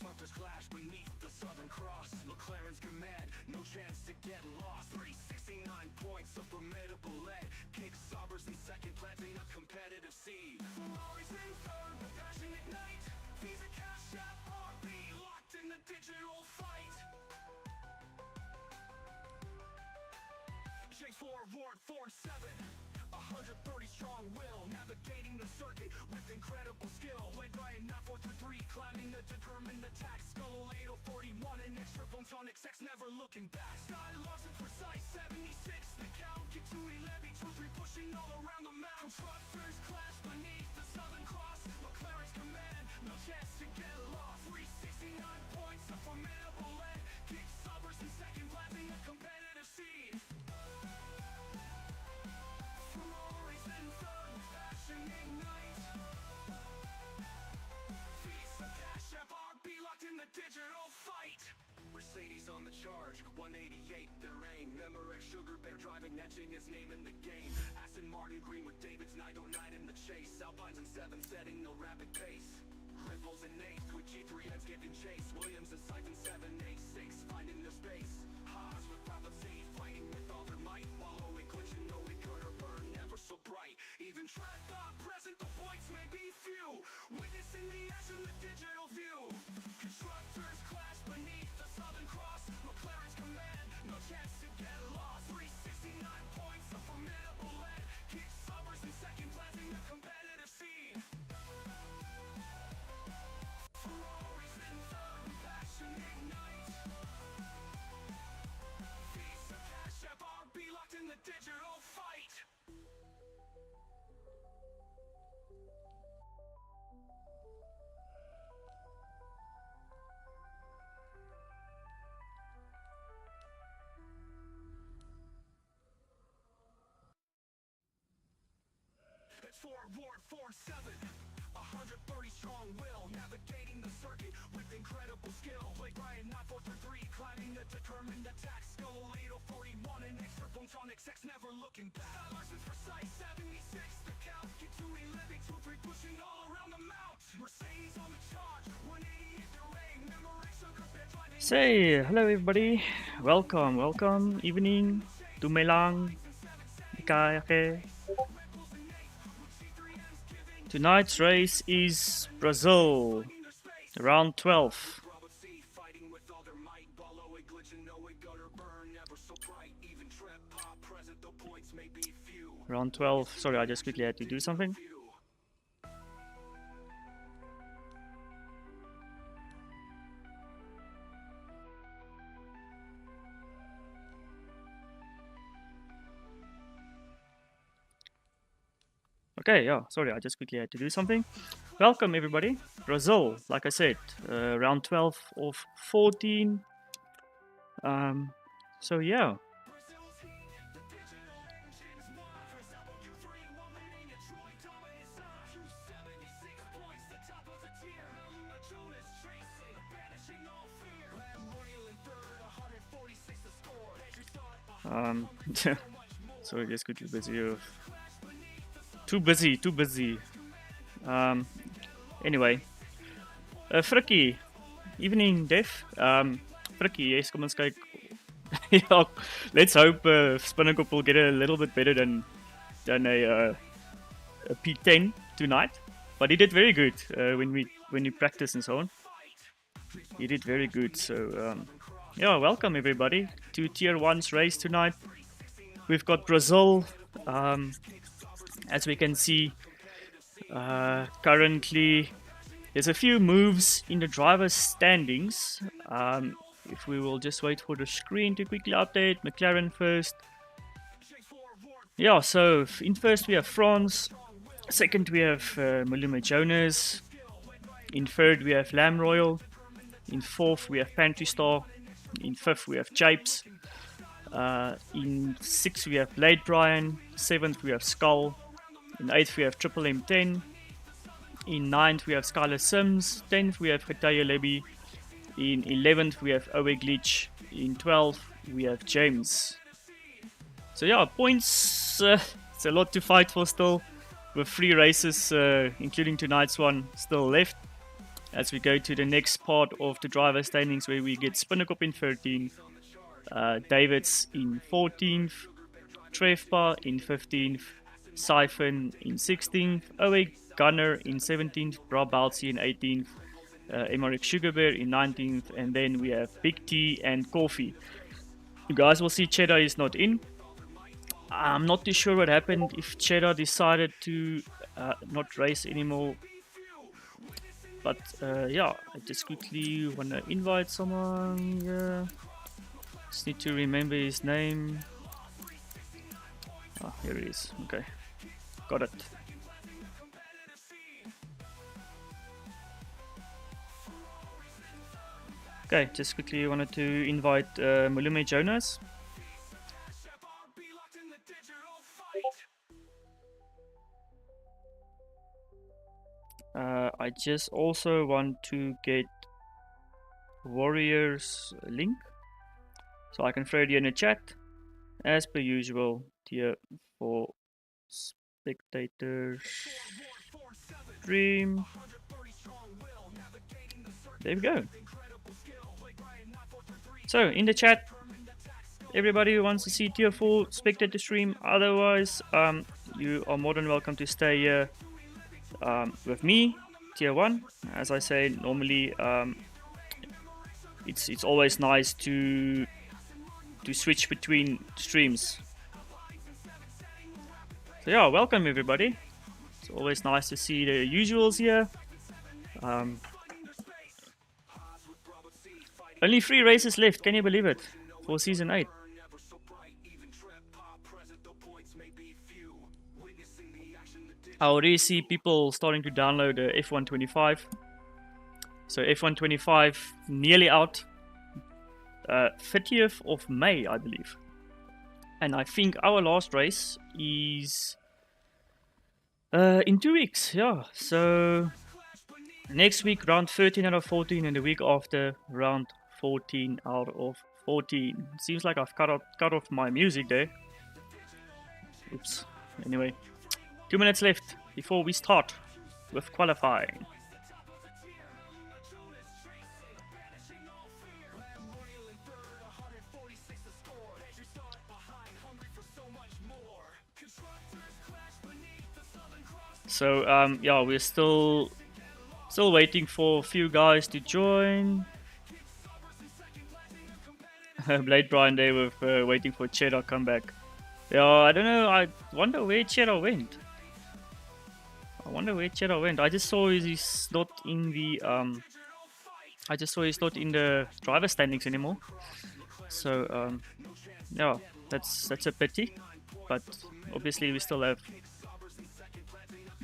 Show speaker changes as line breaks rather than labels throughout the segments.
Monsters clash beneath the Southern Cross. McLaren's command, no chance to get lost. 369 points, a formidable lead. Kick Saubers in second, planting a competitive seed. Ferraris in third, with passion ignite. Visa Cash App RB, locked in the digital fight. Chase forward, 4-7. 130 strong will, navigating the circuit with incredible skill. Led by a 9-4-3, climbing the determined attack. Skull 8041 and extra photonic sex, never looking back. Sky lost and precise 76. The count get to 11, 2-3 pushing all around the map. Constructors clash beneath the Southern Cross. McLaren's command, no chance to get lost. 369 points, a formidable lead. Kick Saubers in second, planting a competitive seed. In the digital fight. Mercedes on the charge, 188 their aim. Memorex Sugar Bear driving, etching his name in the game. Aston Martin green with David's 909 in the chase. Alpines in 7 setting no rapid pace. Ripples in 8th with G3Ns giving chase. Williams and Siphon 786 finding their space. Haas with prophecy fighting with all their might. Following glitching, no we could burn, never so bright. Even track not present, the points may be few. Witnessing the action, the digital view. Constructors clash beneath the Southern Cross. McLaren's command, no chance to get lost. 369 points, a formidable lead. Kick Saubers in second, planting a competitive seed. Ferraris in third, passion ignite. Visa Cash App RB, locked in the digital fight. It's forward, 4-7. 130 strong will, navigating the circuit with incredible skill. Like Ryan 9-4-3, climbing the determined attack. Skull 8041 and extra photonic sex, never looking back. Larson's precise 76. The count get to 11, 2-3 pushing all around the mount. Mercedes on the charge, 188 their aim. Memorex Sugar Bear driving.
Say hello everybody, welcome, evening, dumelang, ikayake. Tonight's race is Brazil, round 12. Round 12, sorry, I just quickly had to do something. Okay, yeah, sorry, I just quickly had to do something. Welcome everybody, Brazil, like I said, round 12 of 14. So yeah. Sorry, just quickly busy. Too busy. Anyway, Frikkie, evening, Def. Frikkie, yes, kom ons kyk. Yeah, let's hope Spinnekop will get a little bit better than a P10 tonight. But he did very good when we practice and so on. He did very good. So yeah, welcome everybody to Tier 1's race tonight. We've got Brazil. As we can see, currently there's a few moves in the driver's standings. If we will just wait for the screen to quickly update. McLaren first, Yeah, so in first we have France. Second we have Malume Jonas. In third we have Lamb Royal. In fourth we have Pantry Star. In fifth we have Japes. In sixth we have Blade Brian. Seventh we have Skull. In eighth we have Triple M10. In ninth we have Skylar Sims. 10th we have Getaya Levy. In 11th we have Owe Glitch. In 12th we have James. So yeah, points. It's a lot to fight for still, with 3 races, including tonight's one, still left. As we go to the next part of the driver standings, where we get Spinnekop in 13th, Davids in 14th, Trevpa in 15th, Siphon in 16th, Owe Gunner in 17th, Brabalsi in 18th, Emmerich Sugarbear in 19th, and then we have Big T and Coffee. You guys will see Cheddar is not in. I'm not too sure what happened, if Cheddar decided to not race anymore. But yeah, I just quickly want to invite someone. Yeah. Just need to remember his name. Ah, here he is. Okay, got it. Okay, just quickly wanted to invite Malume Jonas. I just also want to get Warriors link, so I can throw it in the chat. As per usual, tier for spectators stream. There we go. So in the chat, everybody who wants to see tier 4 spectator stream, otherwise you are more than welcome to stay here with me, tier 1. As I say, normally it's always nice to switch between streams. So yeah, welcome everybody. It's always nice to see the usuals here. Only 3 races left, can you believe it? For season 8. I already see people starting to download the F125. So F125 nearly out. 30th of May, I believe. And I think our last race is in 2 weeks. Yeah, so next week round 13 out of 14, and the week after round 14 out of 14. Seems like I've cut off my music there. Oops. Anyway, 2 minutes left before we start with qualifying. So yeah, we're still waiting for a few guys to join. Blade Brian there with waiting for Cheddar come back. Yeah, I don't know. I wonder where Cheddar went. I just saw he's not in the driver standings anymore. So yeah, that's a pity. But obviously we still have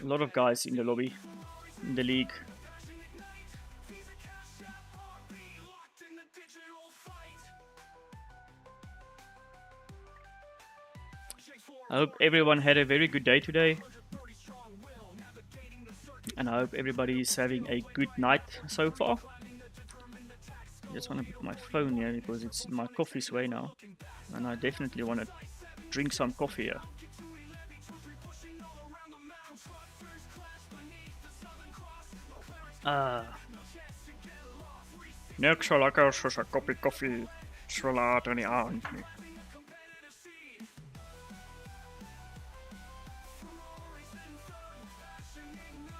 a lot of guys in the lobby, in the league. I hope everyone had a very good day today. And I hope everybody is having a good night so far. I just want to put my phone here because it's in my coffee's way now. And I definitely want to drink some coffee here. Niks zo lekker zoals een kopje koffie zo laat in de avond.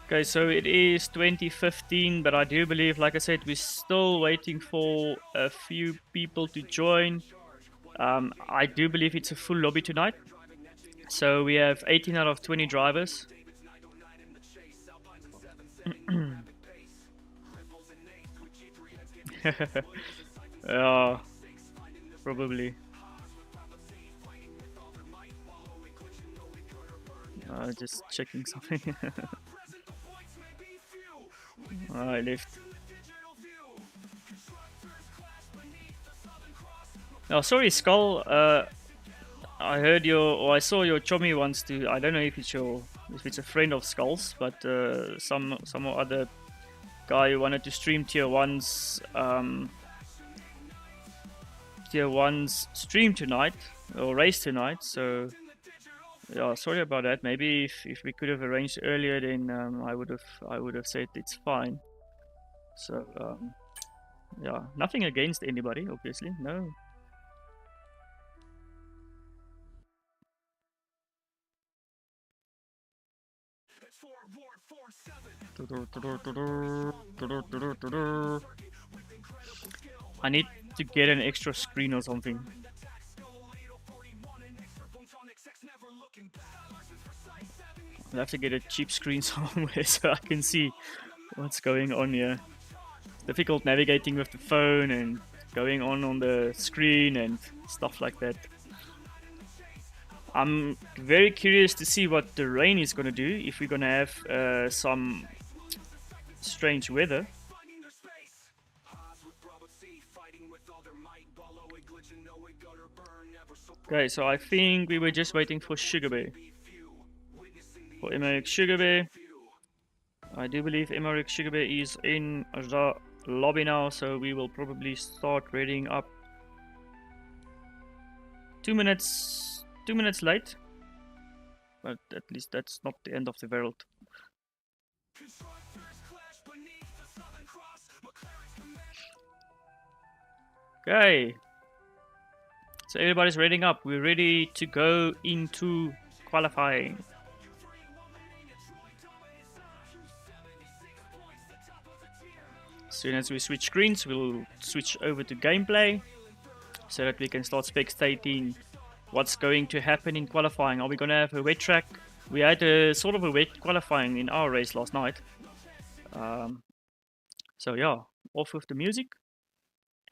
Okay, so it is 2015, but I do believe, like I said, we're still waiting for a few people to join. I do believe it's a full lobby tonight. So we have 18 out of 20 drivers. Probably. Just checking something. I left. Oh, sorry, Skull. I heard or I saw your chummy wants to. I don't know if it's a friend of Skull's, but some other guy who wanted to stream tier one's stream tonight or race tonight. So yeah, sorry about that. Maybe if we could have arranged earlier, then I would have said it's fine. So yeah, nothing against anybody, obviously. No. I need to get an extra screen or something. I'll have to get a cheap screen somewhere so I can see what's going on here. It's difficult navigating with the phone and going on the screen and stuff like that. I'm very curious to see what the rain is going to do, if we're going to have some strange weather. Okay, so I think we were just waiting for Sugar Bear. For Emmerich Sugar Bear. I do believe Emmerich Sugar Bear is in the lobby now, so we will probably start reading up 2 minutes late. But at least that's not the end of the world. Okay. So everybody's reading up. We're ready to go into qualifying. As soon as we switch screens, we'll switch over to gameplay so that we can start spectating what's going to happen in qualifying. Are we going to have a wet track? We had a sort of a wet qualifying in our race last night. So yeah, off with the music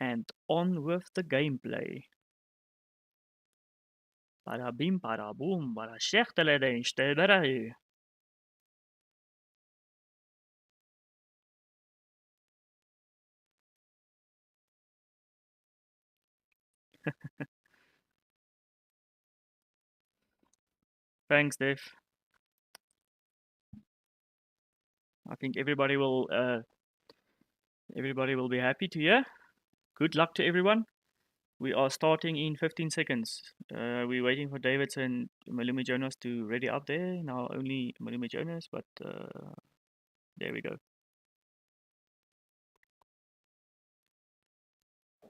and on with the gameplay. Bada bim, bada boom, bada schechtele den Stederei. Thanks, Dave. I think everybody will be happy to hear. Good luck to everyone. We are starting in 15 seconds. We're waiting for David and Malumi Jonas to ready up there. Now only Malumi Jonas, but there we go.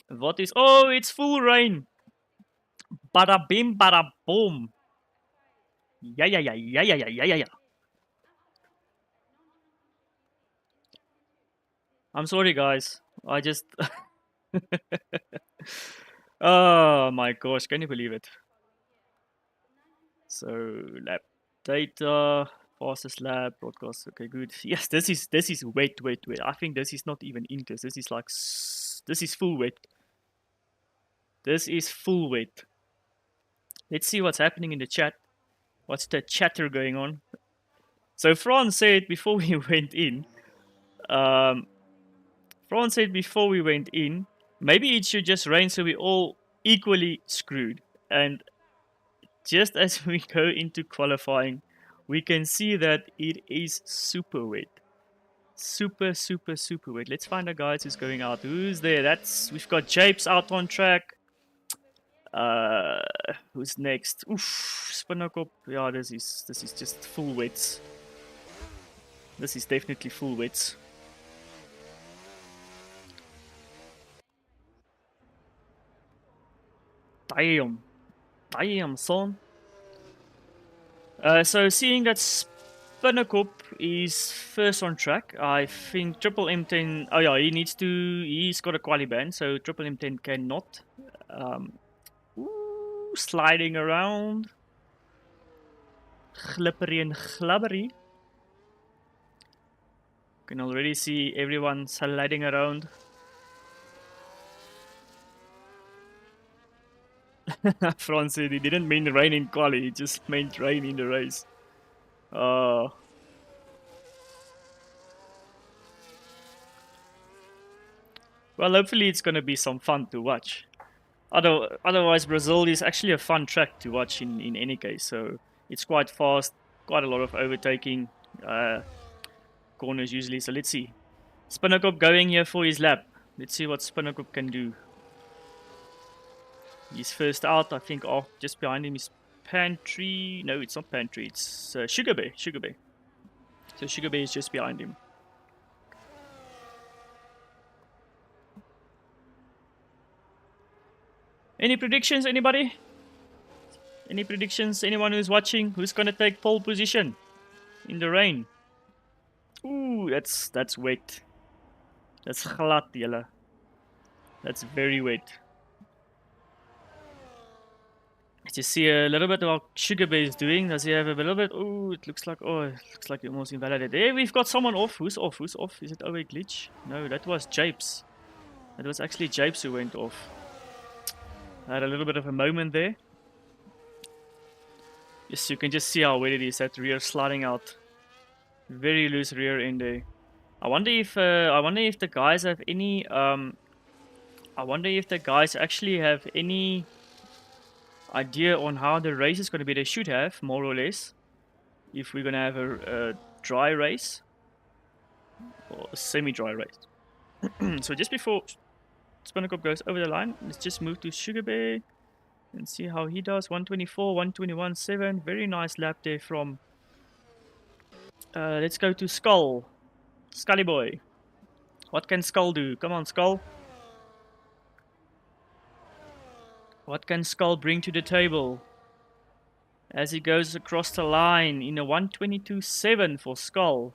What is... Oh, it's full rain. Bada bim, bada boom. Yeah, yeah, yeah, yeah, yeah, yeah, yeah, yeah. I'm sorry, guys. I just... Oh my gosh, can you believe it? So, lap data, fastest lap, broadcast, okay, good. Yes, this is wet. I think this is not even Incas. This is like... This is full wet. This is full wet. Let's see what's happening in the chat. What's the chatter going on? So Franz said before we went in, maybe it should just rain so we all equally screwed. And just as we go into qualifying, we can see that it is super wet. Super, super, super wet. Let's find out, guys, who's going out. Who's there? We've got Japes out on track. Who's next? Oof, Spinnerkop. Yeah, this is just full wets. This is definitely full wets. Damn, son. So seeing that Spinnerkop is first on track, I think Triple M10. Oh yeah, he's got a quali ban, so Triple M10 cannot. Sliding around. Glippery and glabbery. Can already see everyone sliding around. Franz said he didn't mean rain in quali, he just meant rain in the race. Well, hopefully it's gonna be some fun to watch. Otherwise, Brazil is actually a fun track to watch in any case. So it's quite fast, quite a lot of overtaking corners usually. So let's see. Spinnekop going here for his lap. Let's see what Spinnekop can do. He's first out, I think. Oh, just behind him is Pantry. No, it's not Pantry. It's Sugar Bear. Sugar Bear. So Sugar Bear is just behind him. Any predictions, anybody? Any predictions? Anyone who's watching? Who's gonna take pole position in the rain? Ooh, that's wet. That's glad, julle. That's very wet. Just see a little bit of what Sugar Bear is doing. Does he have a little bit? Oh, it looks like he almost invalidated. There, we've got someone off. Who's off? Who's off? Is it OA glitch? No, that was Japes. That was actually Japes who went off. I had a little bit of a moment there. Yes, you can just see how wet it is. That rear sliding out. Very loose rear end there. I wonder if the guys have any I wonder if the guys actually have any idea on how the race is going to be. They should have, more or less, if we're going to have a dry race or a semi-dry race. So just before Spinnekop goes over the line, let's just move to Sugar Bear and see how he does. 124, 121.7. Very nice lap there from. Let's go to Skull. Scully boy. What can Skull do? Come on, Skull. What can Skull bring to the table? As he goes across the line in a 122.7 for Skull.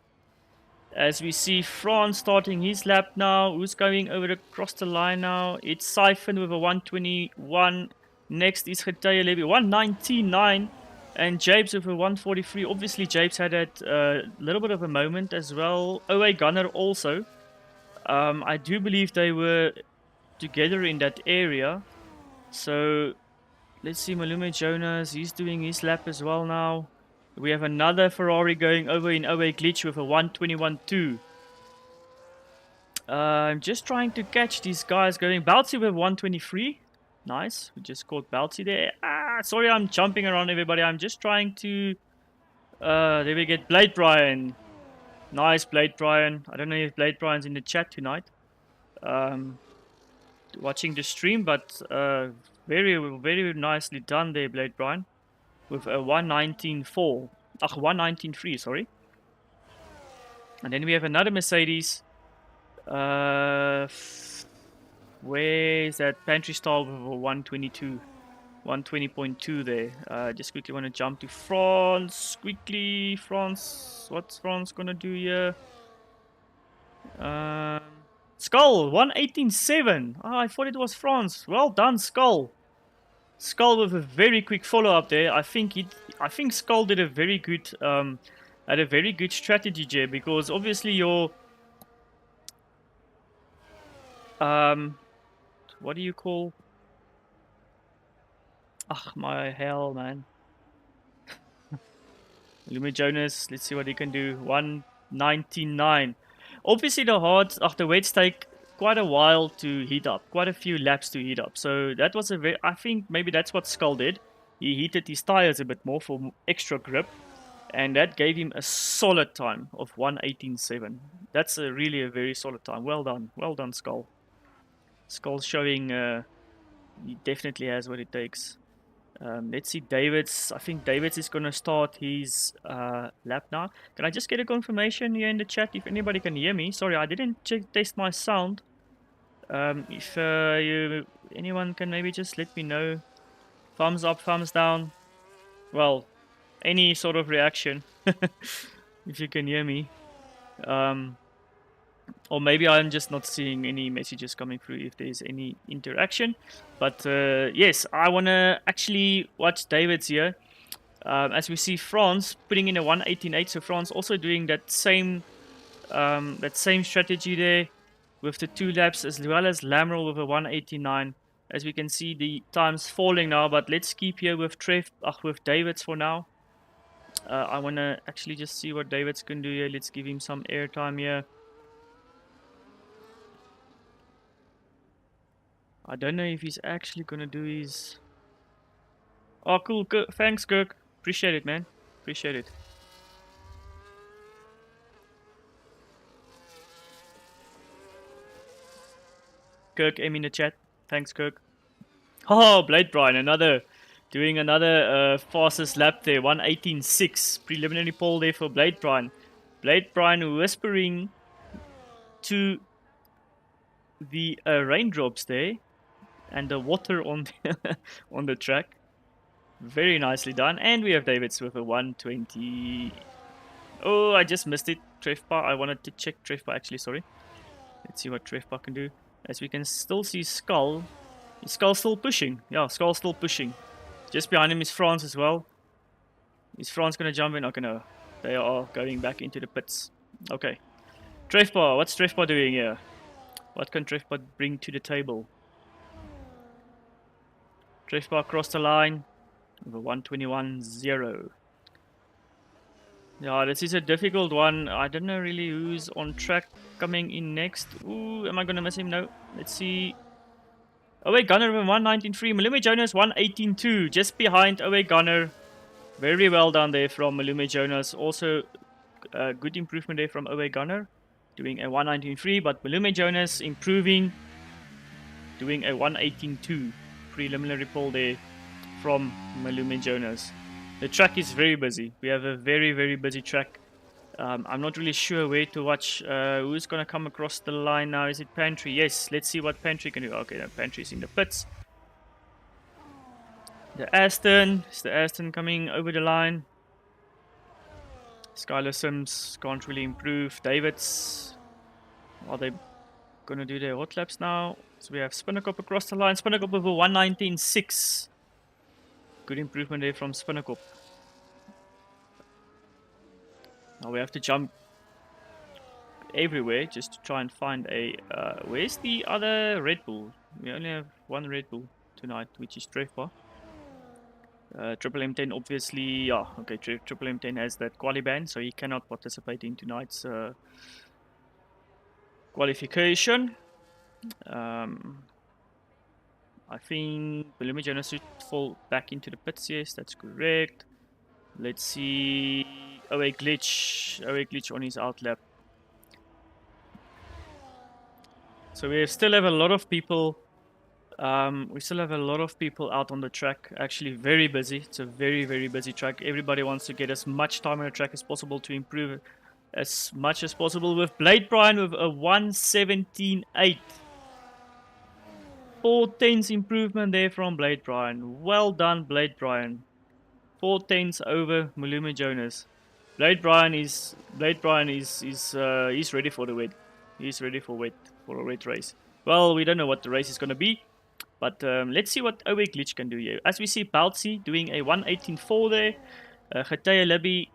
As we see France starting his lap now. Who's going over across the line now? It's Siphon with a 121. Next is Geteye Levy, 119.9. And Japes with a 143. Obviously, Japes had a little bit of a moment as well. OA Gunner also. I do believe they were together in that area. So, let's see, Malume Jonas, he's doing his lap as well now. We have another Ferrari going over in OA Glitch with a 121.2. I'm just trying to catch these guys going. Bouncy with 123. Nice, we just caught Bouncy there. Sorry, I'm jumping around everybody. I'm just trying to... there we get Blade Brian. Nice, Blade Brian. I don't know if Blade Brian's in the chat tonight. Watching the stream, but very, very nicely done there, Blade Brian. With a 119.4. 119.3, sorry. And then we have another Mercedes. Where is that? Pantry Star with a 122. 120.2 there. Just quickly want to jump to France. Quickly, France. What's France gonna do here? Skull, 118.7. Oh, I thought it was France. Well done, Skull. Skull with a very quick follow-up there. I think Skull did a very good had a very good strategy there, because obviously your what do you call? My hell, man. Lume Jonas, let's see what he can do. 199. Obviously the wets take quite a while to heat up, quite a few laps to heat up. So that was I think maybe that's what Skull did. He heated his tires a bit more for extra grip, and that gave him a solid time of 118.7. That's really a very solid time. Well done, Skull. Skull's showing he definitely has what it takes. Let's see David's. I think David's is going to start his lap now. Can I just get a confirmation here in the chat if anybody can hear me? Sorry, I didn't test my sound. If anyone can maybe just let me know. Thumbs up, thumbs down. Well, any sort of reaction if you can hear me. Or maybe I'm just not seeing any messages coming through if there's any interaction. But yes, I want to actually watch David's here. As we see France putting in a 118.8. So France also doing that same strategy there with the 2 laps, as well as Lameral with a 189. As we can see, the time's falling now. But let's keep here with with David's for now. I want to actually just see what David's can do here. Let's give him some airtime here. I don't know if he's actually going to do his... Oh, cool. Thanks, Kirk. Appreciate it, man. Appreciate it. Kirk, aim in the chat. Thanks, Kirk. Oh, Blade Brian, doing another fastest lap there. 1:18.6. Preliminary pole there for Blade Brian. Blade Brian whispering to the raindrops there and the water on the, on the track. Very nicely done. And we have Davids with a 1:20. Oh, I just missed it. Trefpa. I wanted to check Trefpa actually, sorry. Let's see what Trefpa can do. As we can still see Skull. Is Skull still pushing? Yeah, Skull still pushing. Just behind him is France as well. Is France going to jump in? Okay, no. They are going back into the pits. Okay. Trefpa. What's Trefpa doing here? What can Trefpa bring to the table? Trefpa across the line. Over 1:21.0. Yeah, this is a difficult one. I don't know really who's on track coming in next. Ooh, am I going to miss him? No. Let's see. Away Gunner with 1:19.3. Malume Jonas 1:18.2. Just behind Away Gunner. Very well done there from Malume Jonas. Also, good improvement there from Away Gunner. Doing a 1:19.3. But Malume Jonas improving. Doing a 1:18.2. Preliminary pole there from Malume Jonas. The track is very busy. We have a very, very busy track. I'm not really sure where to watch. Who's going to come across the line now? Is it Pantry? Yes, let's see what Pantry can do. Okay, no, Pantry's in the pits. The Aston. Is the Aston coming over the line? Skylar Sims can't really improve. Davids. Are they going to do their hot laps now? So we have Spinnerkop across the line. Spinnerkop over 1:19.6. Good improvement there from Spinnerkop. Now we have to jump everywhere just to try and find a... where's the other Red Bull? We only have one Red Bull tonight, which is Trefpa. Triple M10 obviously... Yeah, okay, Triple M10 has that quali ban, so he cannot participate in tonight's qualification. I think Malume Jonas should fall back into the pits. Yes, that's correct. Let's see. Away glitch on his out lap. So we still have a lot of people. We still have a lot of people out on the track. Actually, very busy. It's a very, very busy track. Everybody wants to get as much time on the track as possible to improve as much as possible. With Blade Brian with a 1:17.8. 4/10 improvement there from Blade Brian. Well done, Blade Brian. 4/10 over Malume Jonas. Blade Brian is he's ready for the wet. He's ready for a wet race. Well, we don't know what the race is going to be, but let's see what Owe Glitch can do here. As we see, Bouncy doing a 1:18.4 there. Getaya Libby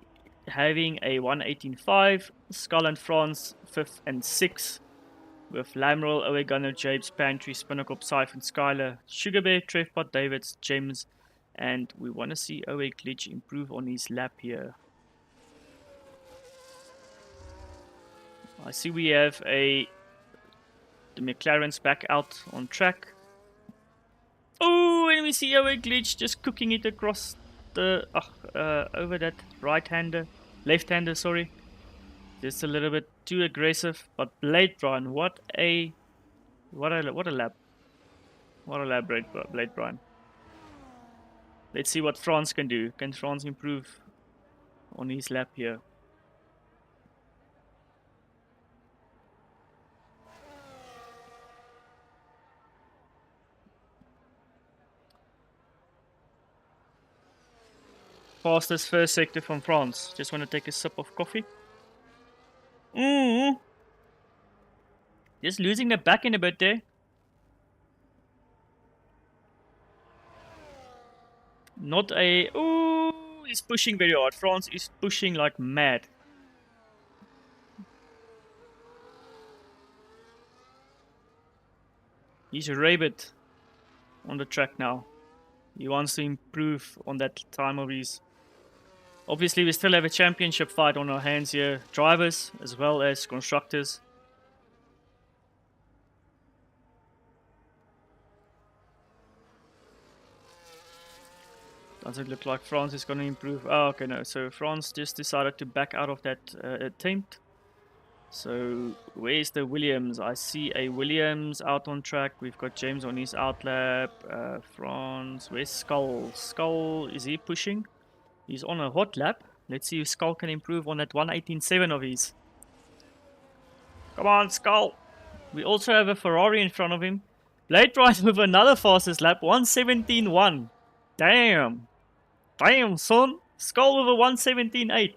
having a 1:18.5. Skull and France 5th and 6th. With Lamrel, Owe Gunner, Japes, Pantry, Spinnerkop, Siphon, Skylar, Sugarbear, Trefpot, Davids, Gems, and we want to see Owe Glitch improve on his lap here. I see we have the McLaren's back out on track. Oh, and we see Owe Glitch just cooking it across the over that left-hander, sorry. Just a little bit too aggressive, but Blade Brian, what a lap. What a lap, Blade Brian. Let's see what France can do. Can France improve on his lap here? Fastest first sector from France. Just want to take a sip of coffee. Just losing the back end a bit there. Not a... Ooh, he's pushing very hard. France is pushing like mad. He's rabid on the track now. He wants to improve on that time of Obviously, we still have a championship fight on our hands here. Drivers as well as constructors. Doesn't look like France is going to improve. Oh, okay, no. So France just decided to back out of that attempt. So where's the Williams? I see a Williams out on track. We've got James on his out lap. France. Where's Skull? Skull, is he pushing? He's on a hot lap. Let's see if Skull can improve on that 118.7 of his. Come on, Skull. We also have a Ferrari in front of him. Blade Ride with another fastest lap. 117.1. Damn. Damn, son. Skull with a 117.8.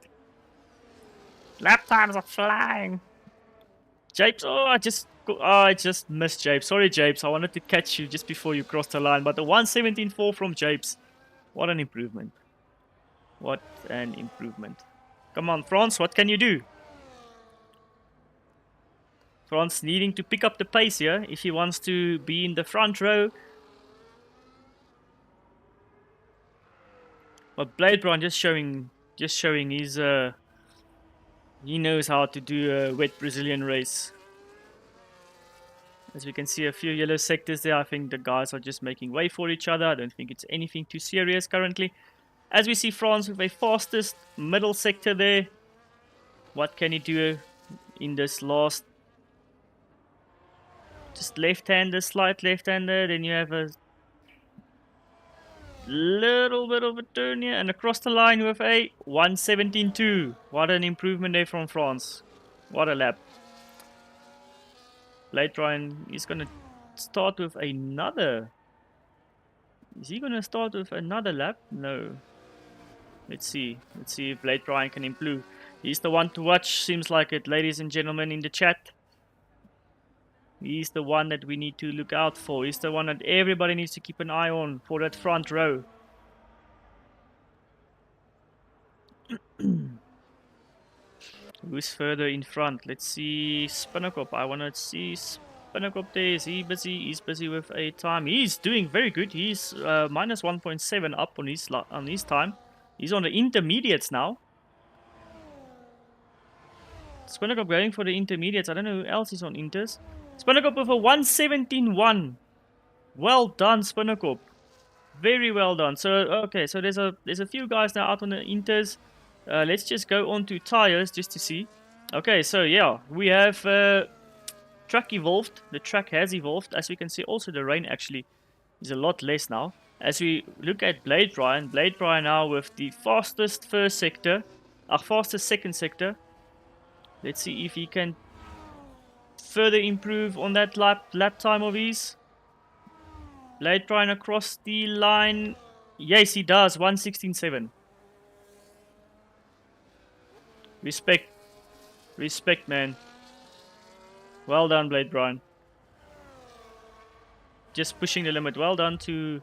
Lap times are flying. Japes, oh, I just missed Japes. Sorry, Japes. I wanted to catch you just before you crossed the line. But the 117.4 from Japes. What an improvement. What an improvement. Come on, France. What can you do? France needing to pick up the pace here if he wants to be in the front row. But Blade Brown just showing his he knows how to do a wet Brazilian race. As we can see, a few yellow sectors there. I think the guys are just making way for each other. I don't think it's anything too serious currently. As we see France with a fastest middle sector there. What can he do in this last? Just left-hander, slight left-hander. Then you have a little bit of a turn here, and across the line with a 117.2. What an improvement there from France. What a lap. Blade Ryan is going to start with another. Is he going to start with another lap? No. Let's see. Let's see if Blade Ryan can improve. He's the one to watch, seems like it, ladies and gentlemen in the chat. He's the one that we need to look out for. He's the one that everybody needs to keep an eye on for that front row. Who's further in front? Let's see Spinnakop. I want to see Spinnakop there. Is he busy? He's busy with a time. He's doing very good. He's minus 1.7 up on his time. He's on the intermediates now. Spinnakop going for the intermediates. I don't know who else is on inters. Spinnakop with a 117.1. Well done, Spinnakop. Very well done. So okay, so there's a few guys now out on the inters. Let's just go on to tires just to see. Okay, so yeah, we have track evolved. The track has evolved. As we can see, also the rain actually is a lot less now. As we look at Blade Ryan now with the fastest first sector, fastest second sector. Let's see if he can further improve on that lap time of his. Blade Ryan across the line. Yes, he does. 116.7. Respect. Respect, man. Well done, Blade Brian. Just pushing the limit. Well done to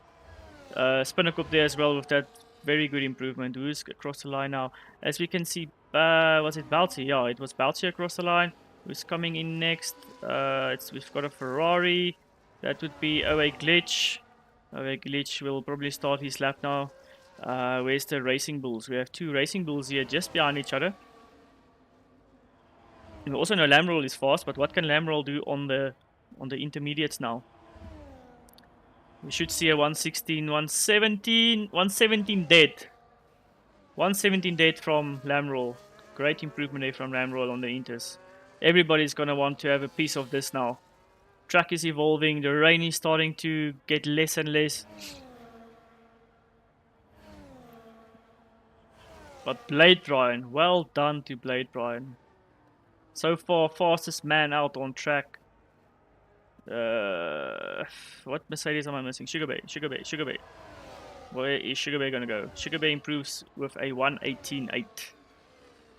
Spinnakop there as well with that very good improvement. Who's across the line now? As we can see, was it Balti? Yeah, it was Balti across the line. Who's coming in next? We've got a Ferrari. That would be OA Glitch. OA Glitch will probably start his lap now. Where's the Racing Bulls? We have two Racing Bulls here just behind each other. And we also know Lamroll is fast, but what can Lamroll do on the intermediates now? We should see a 116, 117, 117 dead. 117 dead from Lamroll. Great improvement there from Lamroll on the inters. Everybody's gonna want to have a piece of this now. Track is evolving, the rain is starting to get less and less. But Blade Ryan, well done to Blade Ryan. So far, fastest man out on track. What Mercedes am I missing? Sugar Bay, Sugar Bay, Sugar Bay. Where is Sugar Bay gonna go? Sugar Bay improves with a 118.8.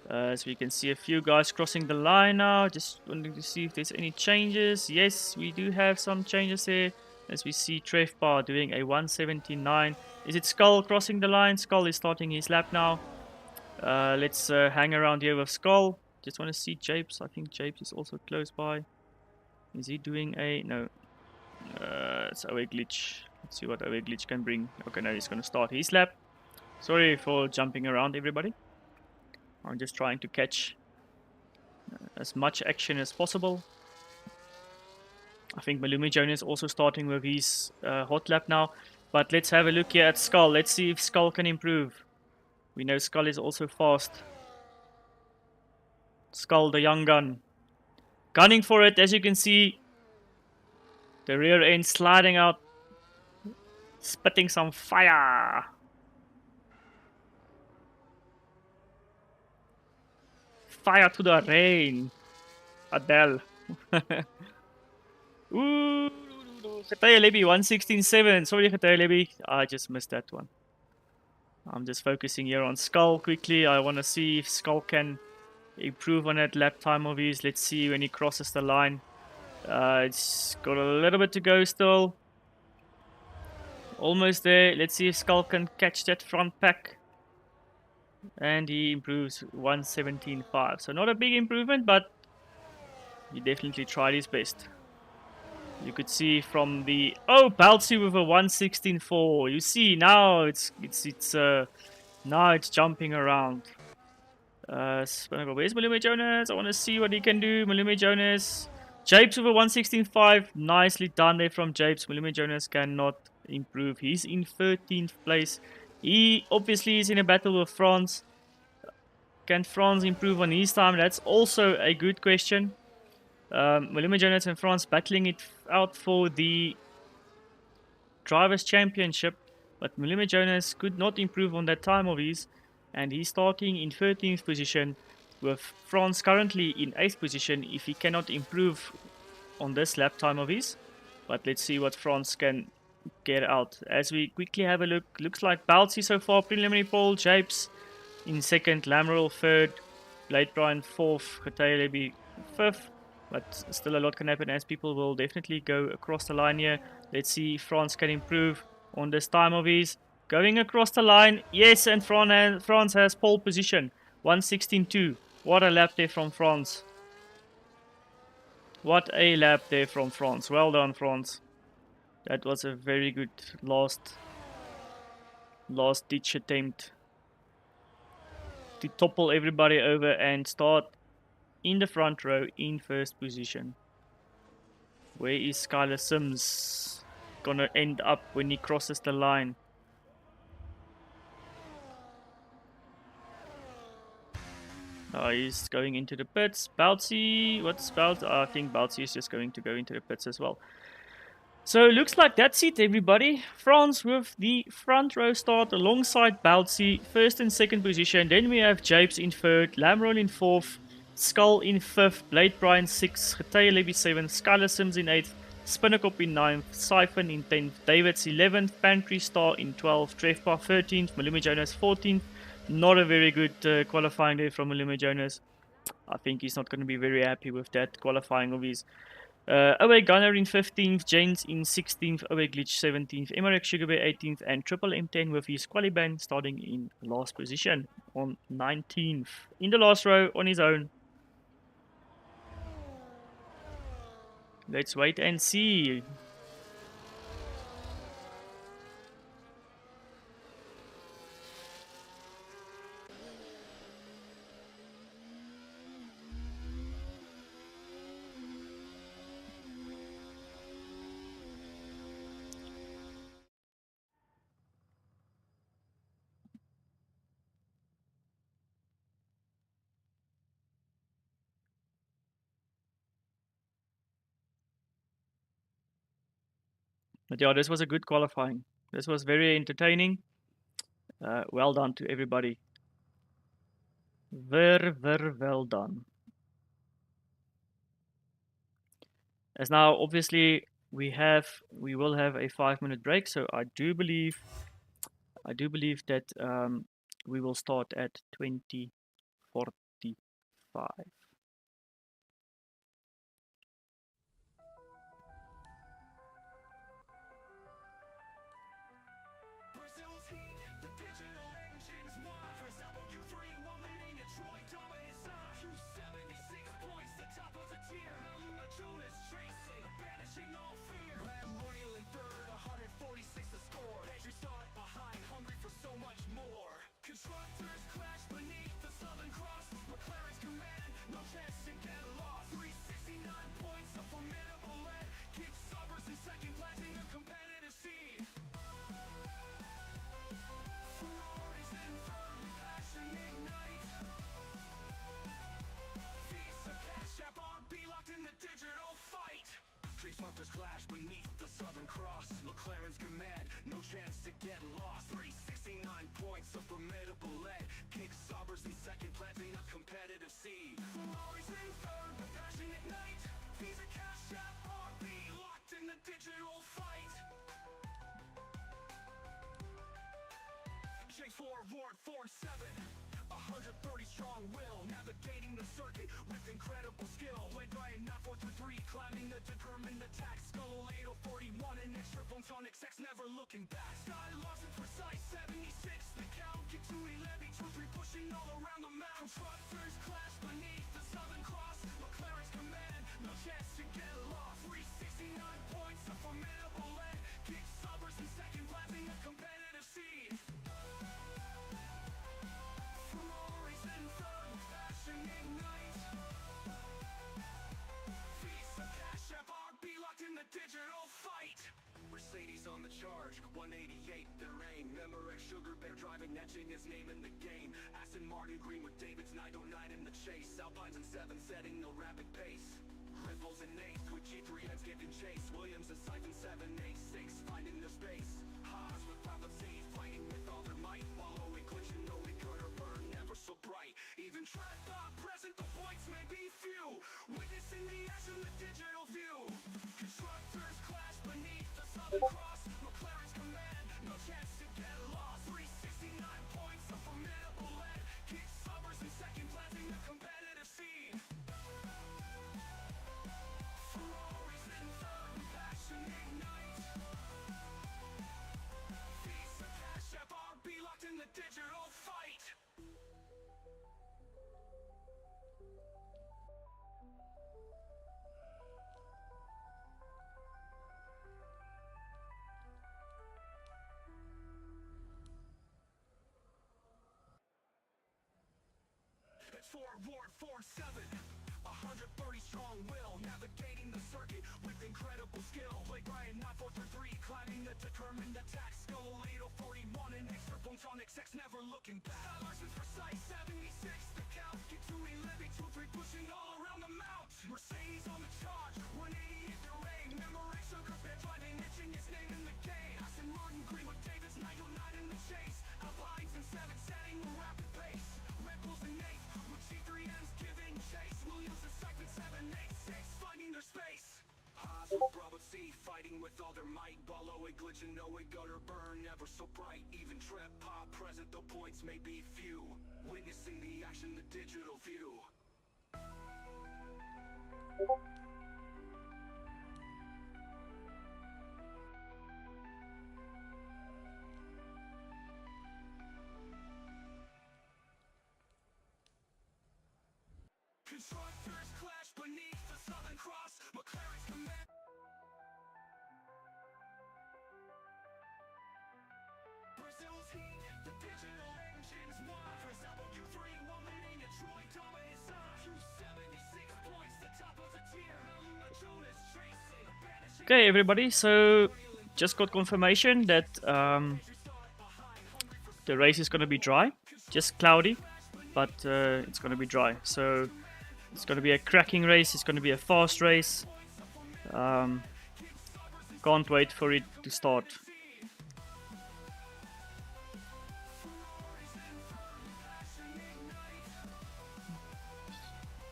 As we can see a few guys crossing the line now. Just wanting to see if there's any changes. Yes, we do have some changes here. As we see Trev Bar doing a 179. Is it Skull crossing the line? Skull is starting his lap now. Let's hang around here with Skull. Just want to see Japes. I think Japes is also close by. Is he doing a... No. It's OA Glitch. Let's see what OA Glitch can bring. Okay, now he's going to start his lap. Sorry for jumping around, everybody. I'm just trying to catch as much action as possible. I think Malumi Jonas is also starting with his hot lap now. But let's have a look here at Skull. Let's see if Skull can improve. We know Skull is also fast. Skull, the young gun. Gunning for it, as you can see. The rear end sliding out. Spitting some fire. Fire to the rain. Adele. Ooh, Getaya Lebi 116.7. Sorry, Getaya Lebi. I just missed that one. I'm just focusing here on Skull quickly. I want to see if Skull can improve on that lap time of his. Let's see when he crosses the line. It's got a little bit to go still. Almost there. Let's see if Skull can catch that front pack. And he improves 117.5. So not a big improvement, but he definitely tried his best. You could see from the Baltzy with a 116.4. You see now it's now it's jumping around. Where's Malumi Jonas? I want to see what he can do. Malumi Jonas, Japes with a 116.5. Nicely done there from Japes. Malumi Jonas cannot improve. He's in 13th place. He obviously is in a battle with France. Can France improve on his time? That's also a good question. Malumi Jonas and France battling it out for the Drivers' Championship, but Malumi Jonas could not improve on that time of his, and he's starting in 13th position, with France currently in 8th position if he cannot improve on this lap time of his. But let's see what France can get out. As we quickly have a look, looks like Baltzy so far, preliminary pole, Japes in 2nd, Lamoral 3rd, Blade Brian 4th, Getaya 5th. But still a lot can happen as people will definitely go across the line here. Let's see if France can improve on this time of his. Going across the line. Yes, and France has pole position. 116.2. What a lap there from France. What a lap there from France. Well done, France. That was a very good last ditch attempt to topple everybody over and start in the front row in 1st position. Where is Skylar Sims gonna end up when he crosses the line? He's going into the pits. Baltzy, what's Baltzy? I think Baltzy is just going to go into the pits as well. So it looks like that's it, everybody. France with the front row start alongside Baltzy, 1st and 2nd position. Then we have Japes in 3rd, Lamron in 4th, Skull in 5th, Blade Brian 6th, Getaya 7th, Skylar Sims in 8th, Spinnakop in 9th, Siphon in 10th, Davids 11th, Pantry Star in 12th, Trevpa 13th, Malumi Jonas 14th. Not a very good qualifying there from Malumi Jonas. I think he's not going to be very happy with that qualifying of his. Owe Gunner in 15th, James in 16th, Owe Glitch 17th, MRX Sugarbear 18th, and Triple M10 with his Qualiban starting in last position on 19th. In the last row on his own. Let's wait and see. But yeah, this was a good qualifying. This was very entertaining. Well done to everybody. Very well done. As now, obviously, we will have a 5-minute break. So I do believe that we will start at 20:45.
Brazil's heat, the digital engine's wide. For example, Q3 while leading a Troy dominant side. Q76 points, the top of the tier. Luna Jonas Tracy, banishing all fear. Lamb Royal in 3rd, 146 to score. Pedri start behind, hungry for so much more. Constructors clash beneath the Southern Cross. clash beneath the Southern Cross. McLaren's command, no chance to get lost. 369 points, a formidable lead. Kick Saubers in second, planting a competitive seed. Ferraris in third, the passion ignite. Visa Cash App RB, locked in the digital fight. J4 Ward 47, 130 strong will, navigating the circuit with incredible skill. Led by a 9433, climbing the determined attack. Skull 8041, an extra photonic sex, never looking back. Sky lost and precise 76, the count. Get to 11, 2, 3, pushing all around the mountain. Truckers clash beneath the Southern Cross. McLaren's command, no chance to get lost. 369 points, a formidable lead. Kick Saubers in second, planting a competitive seed. Ferraris in third, passion ignite. Visa Cash App RB, locked in the digital fight. Mercedes on the charge, 188 their aim. Memorex Sugar Bear driving, etching his name in the game. Aston Martin green with David's 909 in the chase. Alpines in 7 setting no rapid pace. Ripples in 8th with G3Ns giving chase. Williams and Siphon 786 finding their space. Haas with prophecy fighting with all their might. Following glitching, no it could or burn, never so bright. Even Tread thought present, the points may be few. Witnessing the action, the digital view. Constructors clash beneath the Southern Cross. McLaren's command, no chance to get lost. 369 points, a formidable lead. Kick Saubers in second, planting a competitive seed. Ferraris in third, passion ignite. Visa Cash App RB, locked in the digital fight. It's for Ward 47, 130 strong will, navigating the circuit with incredible skill. Led by a 9433, climbing the determined attack. Skull 8041, an extra photonic sex, never looking back. Larson's precise 76, the count. Get to 11, 2, 3, pushing all around the mount. Mercedes on the charge, 188 their aim. Memorex Sugar Bear driving, etching his name in the game. Aston Martin green with David's 909 in the chase. Alpines in 7 setting a rapid pace. Ripples in 8th with G3Ns giving chase. Williams and Siphon 786 finding their space. Haas with Bravo C fighting with all their might. Follow it glitching, no it gutter burn, never so bright. Even Trip Pop present, the points may be few. Witnessing the action, the digital view. Constructors clash beneath the Southern Cross. McLaren's command. Brazil's heat, the digital engines won. For example, Q3 one leading a truly dominant side. Q76 points, the top of the tier. Jonas chasing, banishing.
Okay, everybody, so just got confirmation that the race is going to be dry. Just cloudy, but it's going to be dry. So it's going to be a cracking race. It's going to be a fast race. Can't wait for it to start.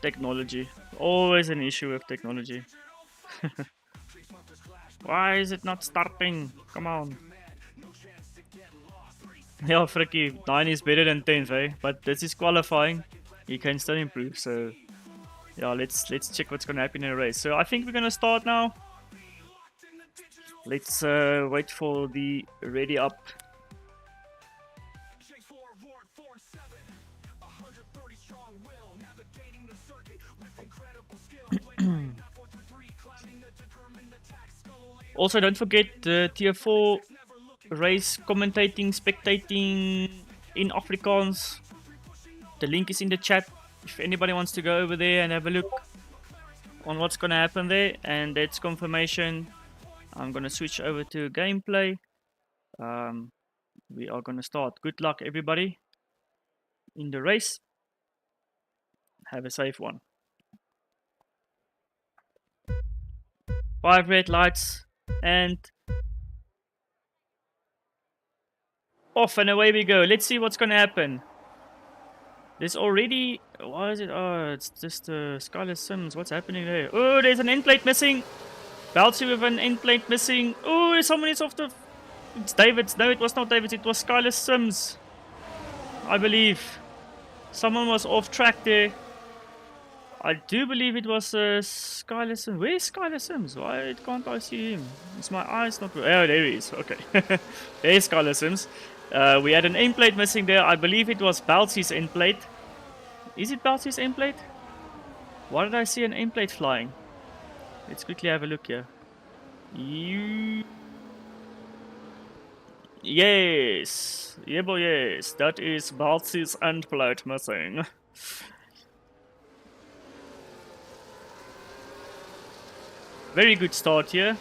Technology. Always an issue with technology. Why is it not starting? Come on. Yeah, Fricky, 9 is better than 10, eh? But this is qualifying. He can still improve, so yeah, let's check what's gonna happen in the race. So I think we're gonna start now. Let's wait for the ready up. Also, don't forget the tier 4 race commentating, spectating in Afrikaans. The link is in the chat if anybody wants to go over there and have a look on what's gonna happen there. And that's confirmation. I'm gonna switch over to gameplay. We are gonna start. Good luck, everybody, in the race. Have a safe one. 5 red lights, and off and away we go. Let's see what's gonna happen. There's already... Why is it? Oh, it's just Skylar Sims. What's happening there? Oh, there's an end plate missing. Balsi with an end plate missing. Oh, someone is off the... It's David's. No, it was not David's. It was Skylar Sims, I believe. Someone was off track there. I do believe it was Skylar Sims. Where's Skylar Sims? Why can't I see him? Is my eyes not... Oh, there he is. Okay. There's Skylar Sims. We had an end plate missing there. I believe it was Balsi's end plate. Is it Balsi's end plate? Why did I see an end plate flying? Let's quickly have a look here. Yes. Yeah, boy, yes. That is Balsi's end plate missing. Very good start here.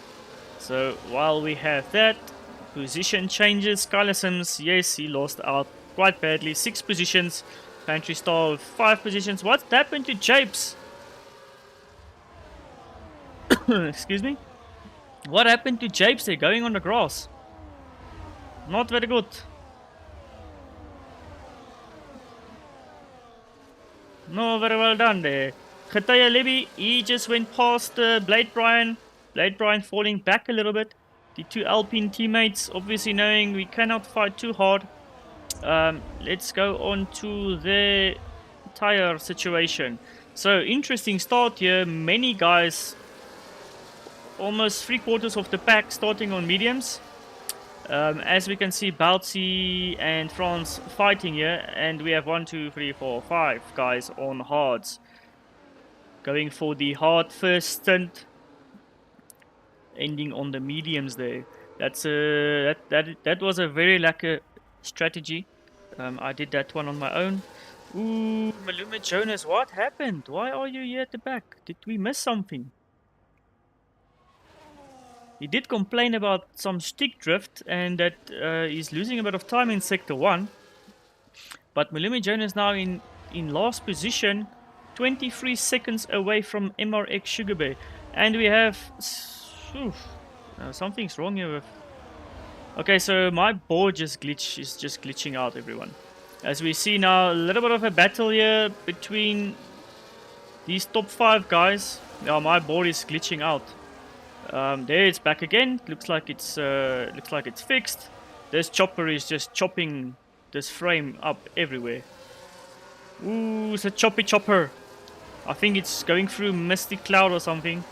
So while we have that, position changes. Skylar Sims, yes, he lost out quite badly. 6 positions. Pantry Star with 5 positions. What happened to Japes? Excuse me? What happened to Japes? They're going on the grass. Not very good. No, very well done there. Getaya Libby, he just went past Blade Brian. Blade Brian falling back a little bit. The 2 Alpine teammates obviously knowing we cannot fight too hard. Let's go on to the tyre situation. So, interesting start here. Many guys, almost 3/4 of the pack starting on mediums. As we can see, Baltzi and France fighting here, and we have 1, 2, 3, 4, 5 guys on hards. Going for the hard first stint, ending on the mediums there. That's that was a very lacquer strategy. I did that one on my own. Ooh, Maluma Jonas, what happened? Why are you here at the back? Did we miss something? He did complain about some stick drift and that he's losing a bit of time in sector 1. But Malumi Jonas now in last position, 23 seconds away from MRX Sugar Bear. And we have... something's wrong here with... Okay, so my board is just glitching out, everyone. As we see now, a little bit of a battle here between these top 5 guys. Now my board is glitching out. There it's back again. Looks like it's fixed. This chopper is just chopping this frame up everywhere. Ooh, it's a choppy chopper. I think it's going through Mystic Cloud or something.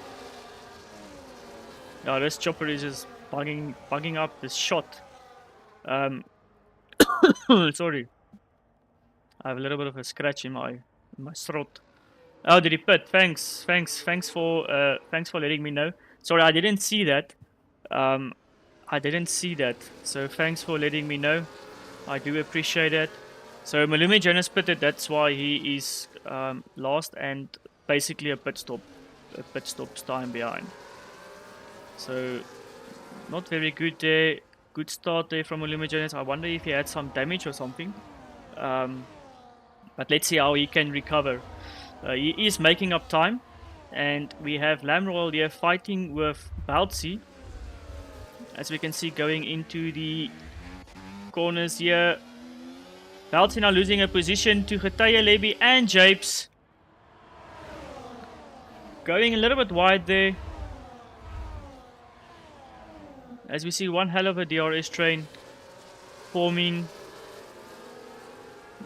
Yeah, this chopper is just bugging up this shot. Sorry, I have a little bit of a scratch in my throat. Oh, did he pit? Thanks for letting me know. Sorry, I didn't see that. So thanks for letting me know. I do appreciate it. So Malumi Jonas pitted. That's why he is last and basically a pit stop's time behind. So not very good there. Good start there from Malumi Jonas. I wonder if he had some damage or something. But let's see how he can recover. He is making up time. And we have Lamroyal here fighting with Baltzi. As we can see, going into the corners here. Baltzi now losing a position to Getaya Lebi and Japes. Going a little bit wide there. As we see, one hell of a DRS train forming.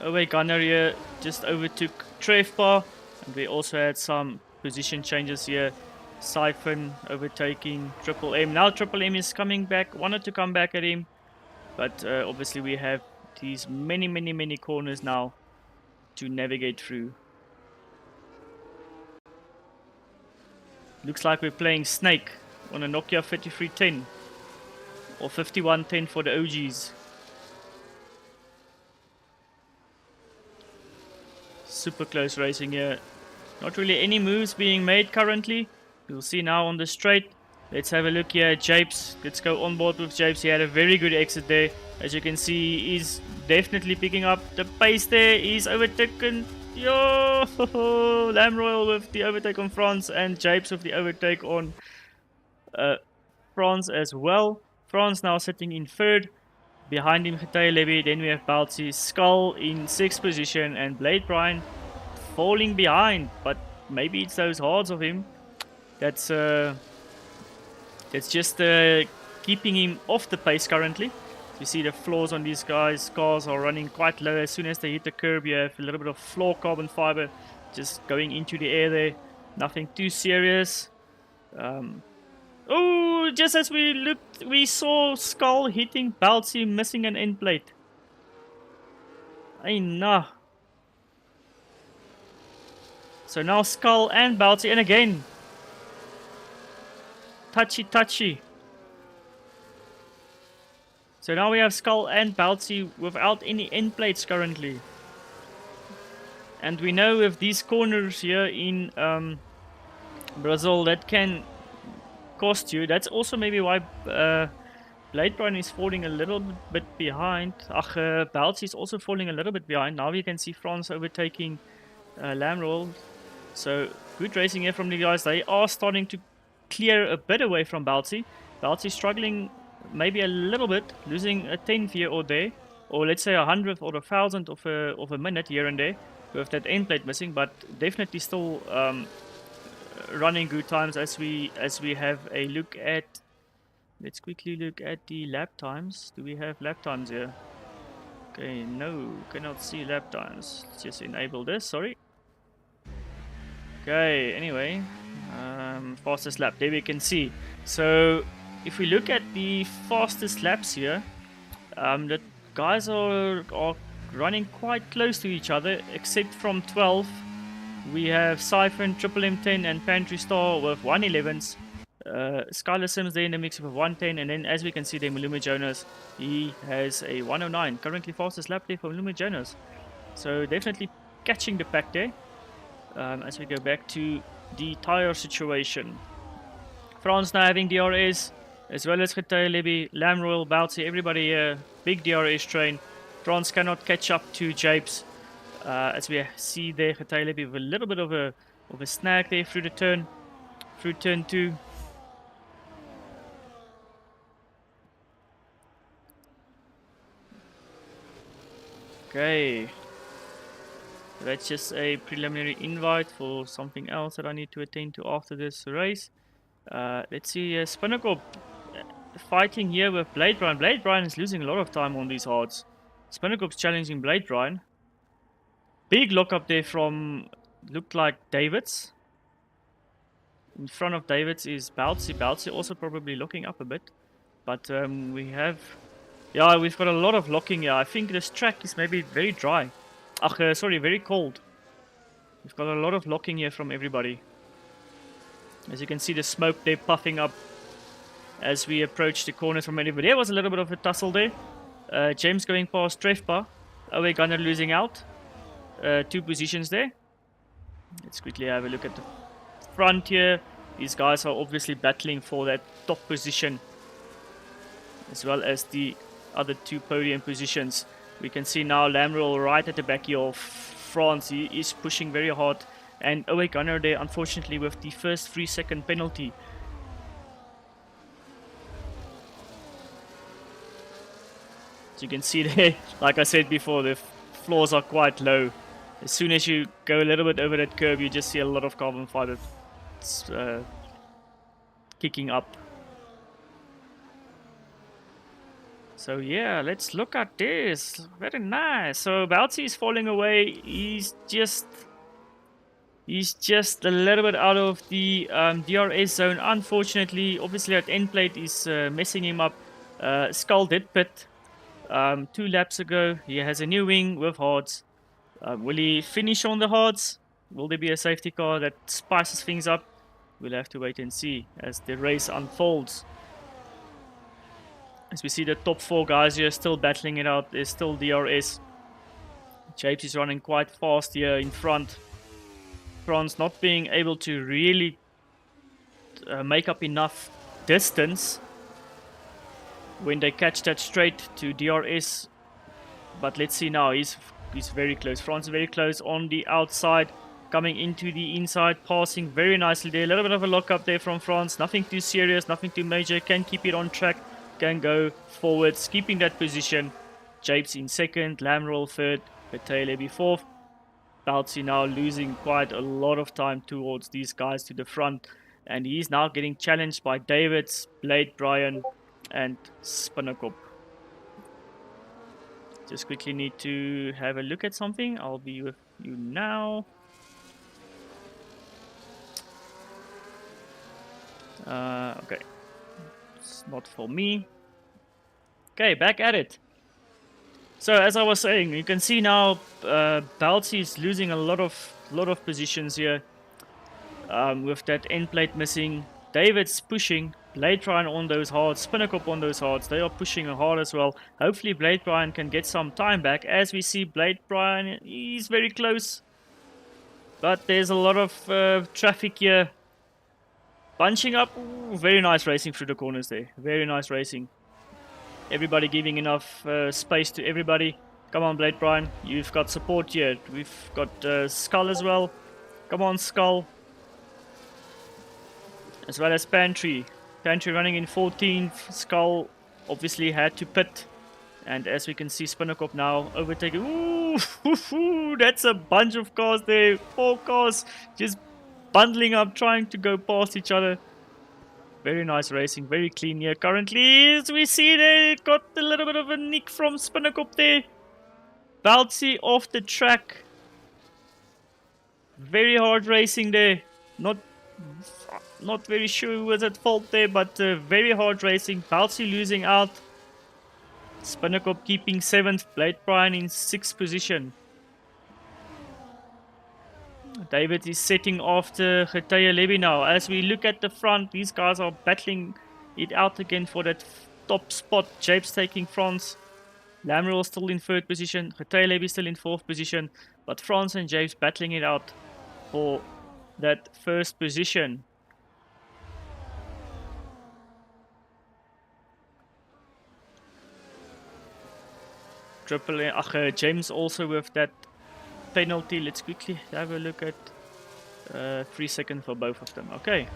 Away Gunner here just overtook Trevpa. And we also had some position changes here. Siphon overtaking Triple M. Now Triple M is coming back. Wanted to come back at him. But obviously we have these many corners now to navigate through. Looks like we're playing Snake on a Nokia 3310. Or 5110 for the OGs. Super close racing here. Not really any moves being made currently. You'll see now on the straight. Let's have a look here at Japes. Let's go on board with Japes. He had a very good exit there. As you can see, he's definitely picking up the pace there. He's overtaken. Yo! Lamroyal with the overtake on France and Japes with the overtake on France as well. France now sitting in third. Behind him, Getae Levy. Then we have Baltzi, Skull in 6th position, and Blade Brian falling behind. But maybe it's those hards of him that's just keeping him off the pace currently. You see the floors on these guys' cars are running quite low. As soon as they hit the curb, you have a little bit of floor carbon fiber just going into the air there. Nothing too serious. Oh, just as we looked, we saw Skull hitting Baltzi, missing an end plate. Nah. So now Skull and Baltzi, and again, touchy. So now we have Skull and Baltzi without any end plates currently. And we know with these corners here in Brazil, that can cost you. That's also maybe why Blade Brian is falling a little bit behind. Baltzi is also falling a little bit behind. Now we can see France overtaking Lamroll. So good racing here from the guys. They are starting to clear a bit away from Baltzi. Baltzi struggling maybe a little bit, losing a 10th here or there, or let's say 100th or 1,000th of a minute here and there with that end plate missing, but definitely still running good times. As we have a look at, let's quickly look at the lap times. Do we have lap times here? Okay, no, cannot see lap times. Let's just enable this, sorry. Okay, anyway, fastest lap, there we can see. So if we look at the fastest laps here, the guys are running quite close to each other, except from 12. We have Siphon, Triple M10 and Pantry Star with 111s. Skylar Sims there in the mix with 110, and then as we can see there, Maluma Jonas, he has a 109. Currently fastest lap there for Maluma Jonas. So definitely catching the pack there. As we go back to the tyre situation. France now having DRS, as well as Getae Levy, Lam Royal, Baltzi, everybody here, big DRS train. France cannot catch up to Japes. As we see there, Getae Levy with a little bit of a snag there through turn 2. Okay. That's just a preliminary invite for something else that I need to attend to after this race. Let's see, Spinnacle fighting here with Blade Brian. Blade Brian is losing a lot of time on these hards. Spinnacle challenging Blade Brian. Big lock up there from, looked like Davids. In front of Davids is Baltzi. Baltzi also probably locking up a bit. But we've got a lot of locking here. I think this track is maybe very dry. Very cold. We've got a lot of locking here from everybody. As you can see, the smoke there puffing up as we approach the corners from everybody. There was a little bit of a tussle there. James going past Trefpa. Away Gunner losing out. 2 positions there. Let's quickly have a look at the front here. These guys are obviously battling for that top position, as well as the other 2 podium positions. We can see now Lamrel right at the back here of France. He is pushing very hard. And away Gunner there, unfortunately, with the first 3-second penalty. As you can see there, like I said before, the floors are quite low. As soon as you go a little bit over that curve, you just see a lot of carbon fiber kicking up. So yeah, let's look at this. Very nice. So Baltzi is falling away. He's just a little bit out of the DRS zone. Unfortunately, obviously that end plate is messing him up. Skull did pit 2 laps ago. He has a new wing with hards. Will he finish on the hards? Will there be a safety car that spices things up? We'll have to wait and see as the race unfolds. As we see the top 4 guys here still battling it out. There's still DRS. Japes is running quite fast here in front. France not being able to really make up enough distance when they catch that straight to DRS. But let's see now, he's very close. France is very close on the outside. coming into the inside, passing very nicely there. A little bit of a lock up there from France. Nothing too serious, nothing too major. Can keep it on track, can go forwards, keeping that position. Japes in second, Lamrel third, Betele fourth. Baltzy now losing quite a lot of time towards these guys to the front. And he's now getting challenged by Davids, Blade Brian, and Spinnekop. Just quickly need to have a look at something. I'll be with you now. Okay. It's not for me. Okay, back at it. So as I was saying, you can see now Baltzy is losing a lot of positions here. With that end plate missing. David's pushing. Blade Brian on those hards. Spinnekop on those hards. They are pushing hard as well. Hopefully Blade Brian can get some time back. As we see, Blade Brian, he's very close. But there's a lot of traffic here. Bunching up. Ooh, very nice racing through the corners there. Very nice racing. Everybody giving enough space to everybody. Come on, Blade Brian. You've got support here. We've got Skull as well. Come on, Skull. As well as Pantry. Pantry running in 14th. Skull obviously had to pit. And as we can see, Spinnekop now overtaking. Ooh, that's a bunch of cars there. 4 cars just bundling up, trying to go past each other. Very nice racing, very clean here. Currently, as we see, they got a little bit of a nick from Spinnekop there. Baltzy off the track. Very hard racing there. Not very sure who was at fault there, but very hard racing. Baltzy losing out. Spinnekop keeping 7th. Blade Brian in 6th position. David is setting after Geteye Levy now. As we look at the front, these guys are battling it out again for that top spot. Japes taking France. Lamrel still in 3rd position. Geteye Levy still in 4th position. But France and Japes battling it out for that 1st position. James also with that penalty. Let's quickly have a look at 3 seconds for both of them. Okay.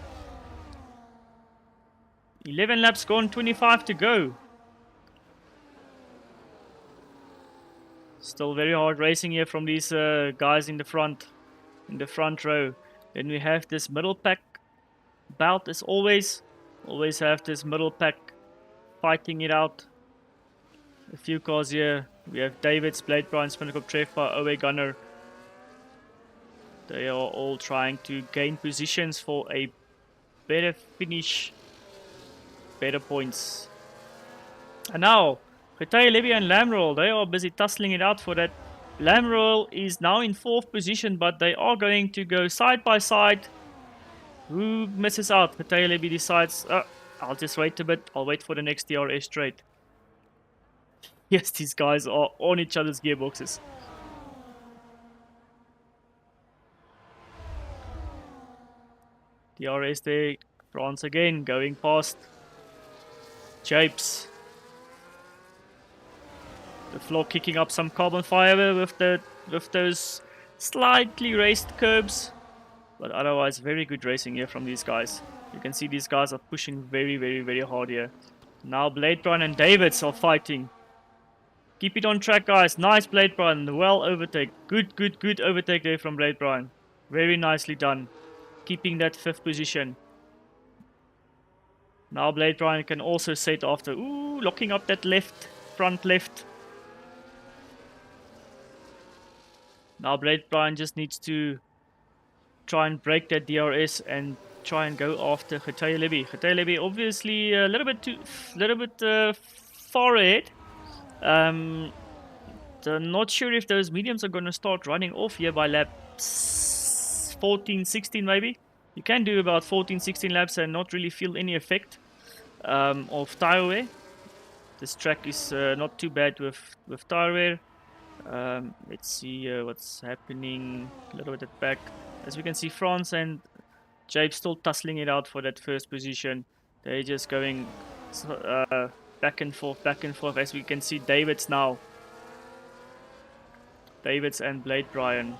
11 laps gone, 25 to go. Still very hard racing here from these guys in the front row. Then we have this middle pack bout as always. Always have this middle pack fighting it out. A few cars here. We have Davids, Blade Brian, Spinnekop, Treffer, Owe Gunner. They are all trying to gain positions for a better finish, better points. And now, Geteye Levy and Lamrel, they are busy tussling it out for that. Lamrel is now in 4th position, but they are going to go side by side. Who misses out? Geteye Levy decides, I'll just wait a bit. I'll wait for the next DRS straight. Yes, these guys are on each other's gearboxes. DRS there. France again going past Japes. The floor kicking up some carbon fiber with those slightly raced curbs. But otherwise very good racing here from these guys. You can see these guys are pushing very hard here. Now Blade Brian and Davids are fighting. Keep it on track, guys. Nice Blade Brian. Well overtake. Good overtake there from Blade Brian. Very nicely done. Keeping that 5th position. Now Blade Brian can also set after. Ooh, locking up that front left. Now Blade Brian just needs to try and break that DRS and try and go after Geteye Levy. Geteye Levy obviously a little bit far ahead. I'm not sure if those mediums are going to start running off here by lap 14, 16 maybe. You can do about 14, 16 laps and not really feel any effect of tire wear. This track is not too bad with tire wear. Let's see what's happening a little bit at back. As we can see, France and Japes still tussling it out for that 1st position. They're just going back and forth, as we can see Davids now. Davids and Blade Brian.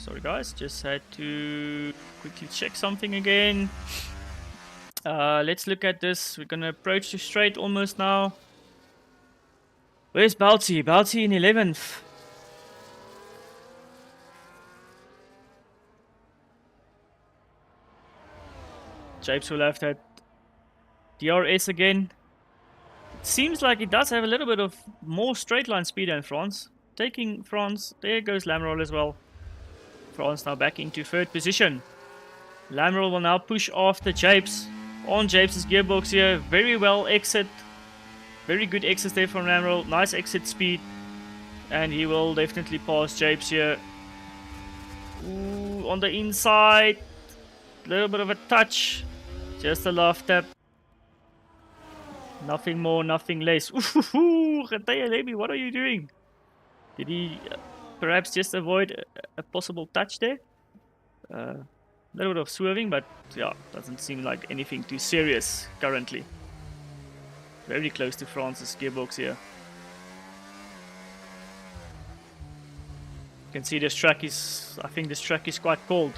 Sorry guys, just had to quickly check something again. Let's look at this. We're gonna approach the straight almost now. Where's Bounty? Bounty in 11th. Japes will have that DRS again. It seems like it does have a little bit of more straight line speed than France. Taking France, there goes Lamerol as well. France now back into 3rd position. Lamerol will now push after Japes. On Japes' gearbox here, very well exit. Very good exit there from Lamerol, nice exit speed. And he will definitely pass Japes here. Ooh, on the inside, little bit of a touch. Just a love tap. Nothing more, nothing less. Ooh, what are you doing? Did he perhaps just avoid a possible touch there? A little bit of swerving, but yeah, doesn't seem like anything too serious currently. Very close to France's gearbox here. You can see this track is, I think this track is quite cold.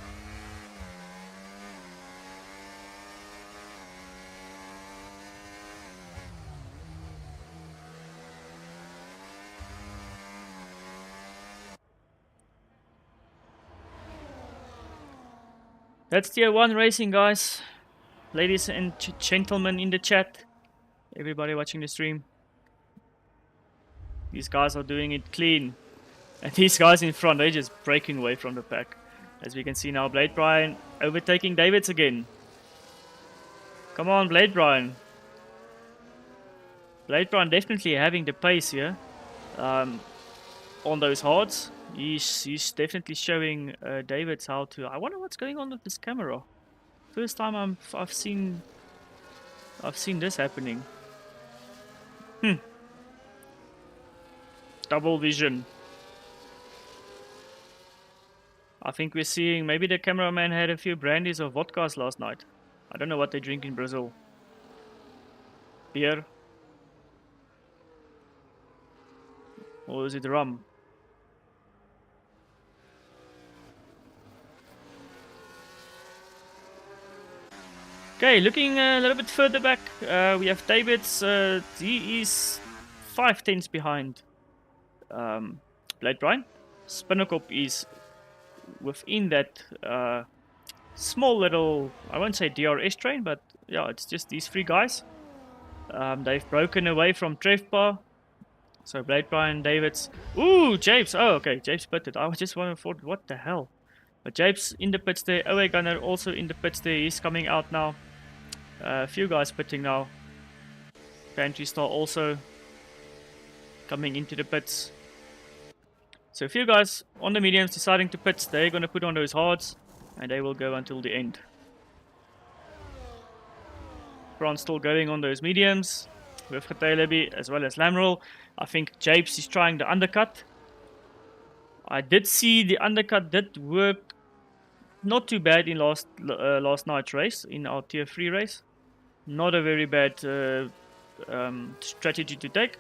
That's tier 1 racing, guys. Ladies and gentlemen in the chat. Everybody watching the stream. These guys are doing it clean. And these guys in front, they're just breaking away from the pack. As we can see now, Blade Brian overtaking Davids again. Come on, Blade Brian. Blade Brian definitely having the pace here. On those hards. He's definitely showing Davids how to... I wonder what's going on with this camera. First time I've seen this happening. Double vision. I think we're seeing... Maybe the cameraman had a few brandies or vodkas last night. I don't know what they drink in Brazil. Beer? Or is it rum? Okay, looking a little bit further back, we have Davids. He is 5/10 behind Blade Brian. Spinnekop is within that small little, I won't say DRS train, but yeah, it's just these 3 guys. They've broken away from Trevpa. So Blade Brian, Davids. Ooh, Japes. Oh, okay, Japes pitted. I just wondering, what the hell? But Japes in the pits there. OA Gunner also in the pits there. He's coming out now. A few guys pitting now. Pantry Star also coming into the pits. So a few guys on the mediums deciding to pit. They're going to put on those hards. And they will go until the end. France still going on those mediums. With Getelebi as well as Lamerol. I think Japes is trying the undercut. I did see the undercut did work not too bad in last night's race, in our tier 3 race. Not a very bad strategy to take.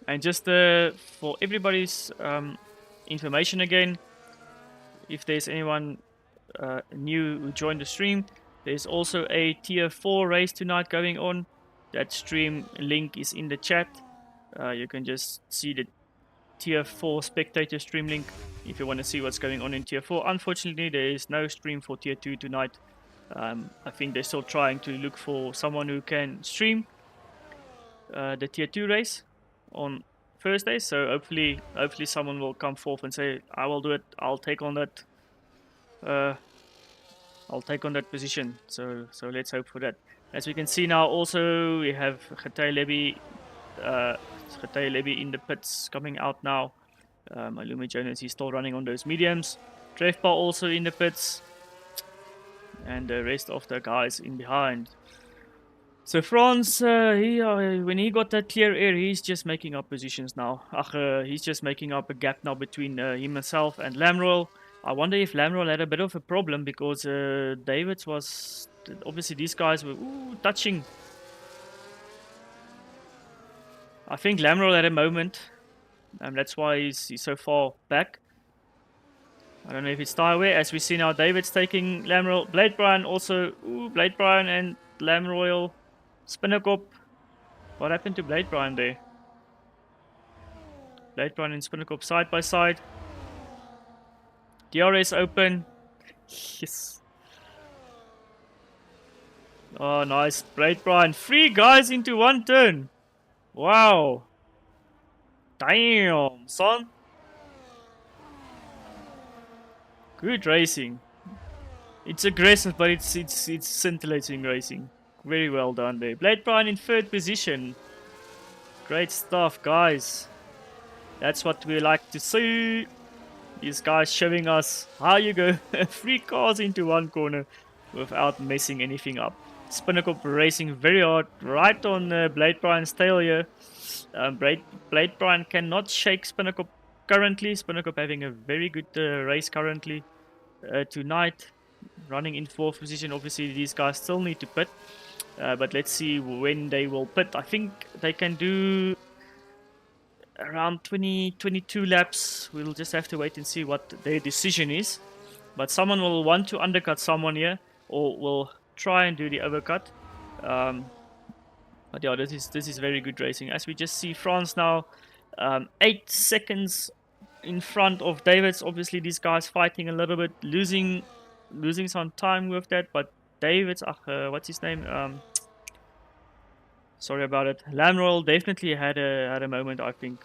And just for everybody's information again, if there's anyone new who joined the stream, there's also a tier 4 race tonight going on. That stream link is in the chat. You can just see the tier 4 spectator stream link if you want to see what's going on in tier 4. Unfortunately, there is no stream for tier 2 tonight. I think they're still trying to look for someone who can stream the tier 2 race on Thursday. So hopefully someone will come forth and say, I will do it, I'll take on that position. So let's hope for that. As we can see now, also we have Getelebi in the pits coming out now. Malumi Jonas, he's still running on those mediums. Trevpa also in the pits. And the rest of the guys in behind. So France, when he got that clear air, he's just making up positions now. He's just making up a gap now between himself and Lamerol. I wonder if Lamerol had a bit of a problem because Davids was... Obviously these guys were touching. I think Lamrel had a moment. That's why he's so far back. I don't know if it's tyre wear. As we see now, David's taking Lamrel. Blade Brian also. Ooh, Blade Brian and Lamroyal. Spinnerkop. What happened to Blade Brian there? Blade Brian and Spinnerkop side by side. DRS open. Yes. Oh, nice. Blade Brian. 3 guys into 1 turn. Wow. Damn, son. Good racing. It's aggressive, but it's scintillating racing. Very well done there. Blade Brian in 3rd position. Great stuff, guys. That's what we like to see. These guys showing us how you go 3 cars into 1 corner without messing anything up. Spinnerkop racing very hard right on Blade Brian's tail here. Blade Brian cannot shake Spinnerkop currently. Spinnerkop having a very good race currently tonight. Running in 4th position. Obviously these guys still need to pit. But let's see when they will pit. I think they can do around 22 laps. We'll just have to wait and see what their decision is. But someone will want to undercut someone here, or will try and do the overcut. But yeah, this is very good racing. As we just see France now, 8 seconds in front of Davids. Obviously these guys fighting a little bit, losing some time with that. But Davids, what's his name? Sorry about it. Lamroyal definitely had a moment, I think.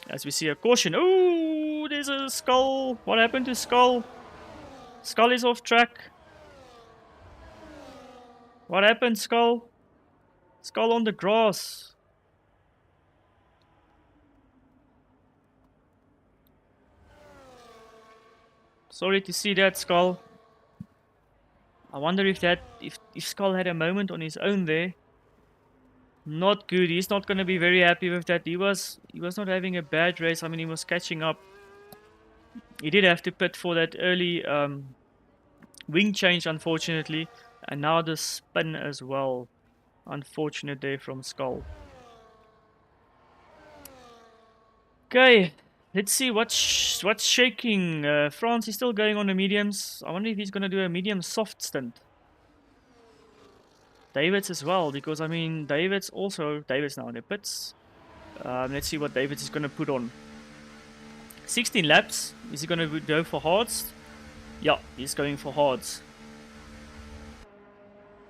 As we see a caution. Ooh, there's a Skull. What happened to Skull? Skull is off track. What happened, Skull? Skull on the grass. Sorry to see that, Skull. I wonder if Skull had a moment on his own there. Not good. He's not going to be very happy with that. He was not having a bad race. I mean, he was catching up. He did have to pit for that early wing change, unfortunately. And now the spin as well. Unfortunate there from Skull. Okay, let's see what's shaking. France is still going on the mediums. I wonder if he's going to do a medium soft stint. Davids as well, because I mean Davids now in the pits. Let's see what Davids is going to put on. 16 laps. Is he going to go for hards? Yeah, he's going for hards.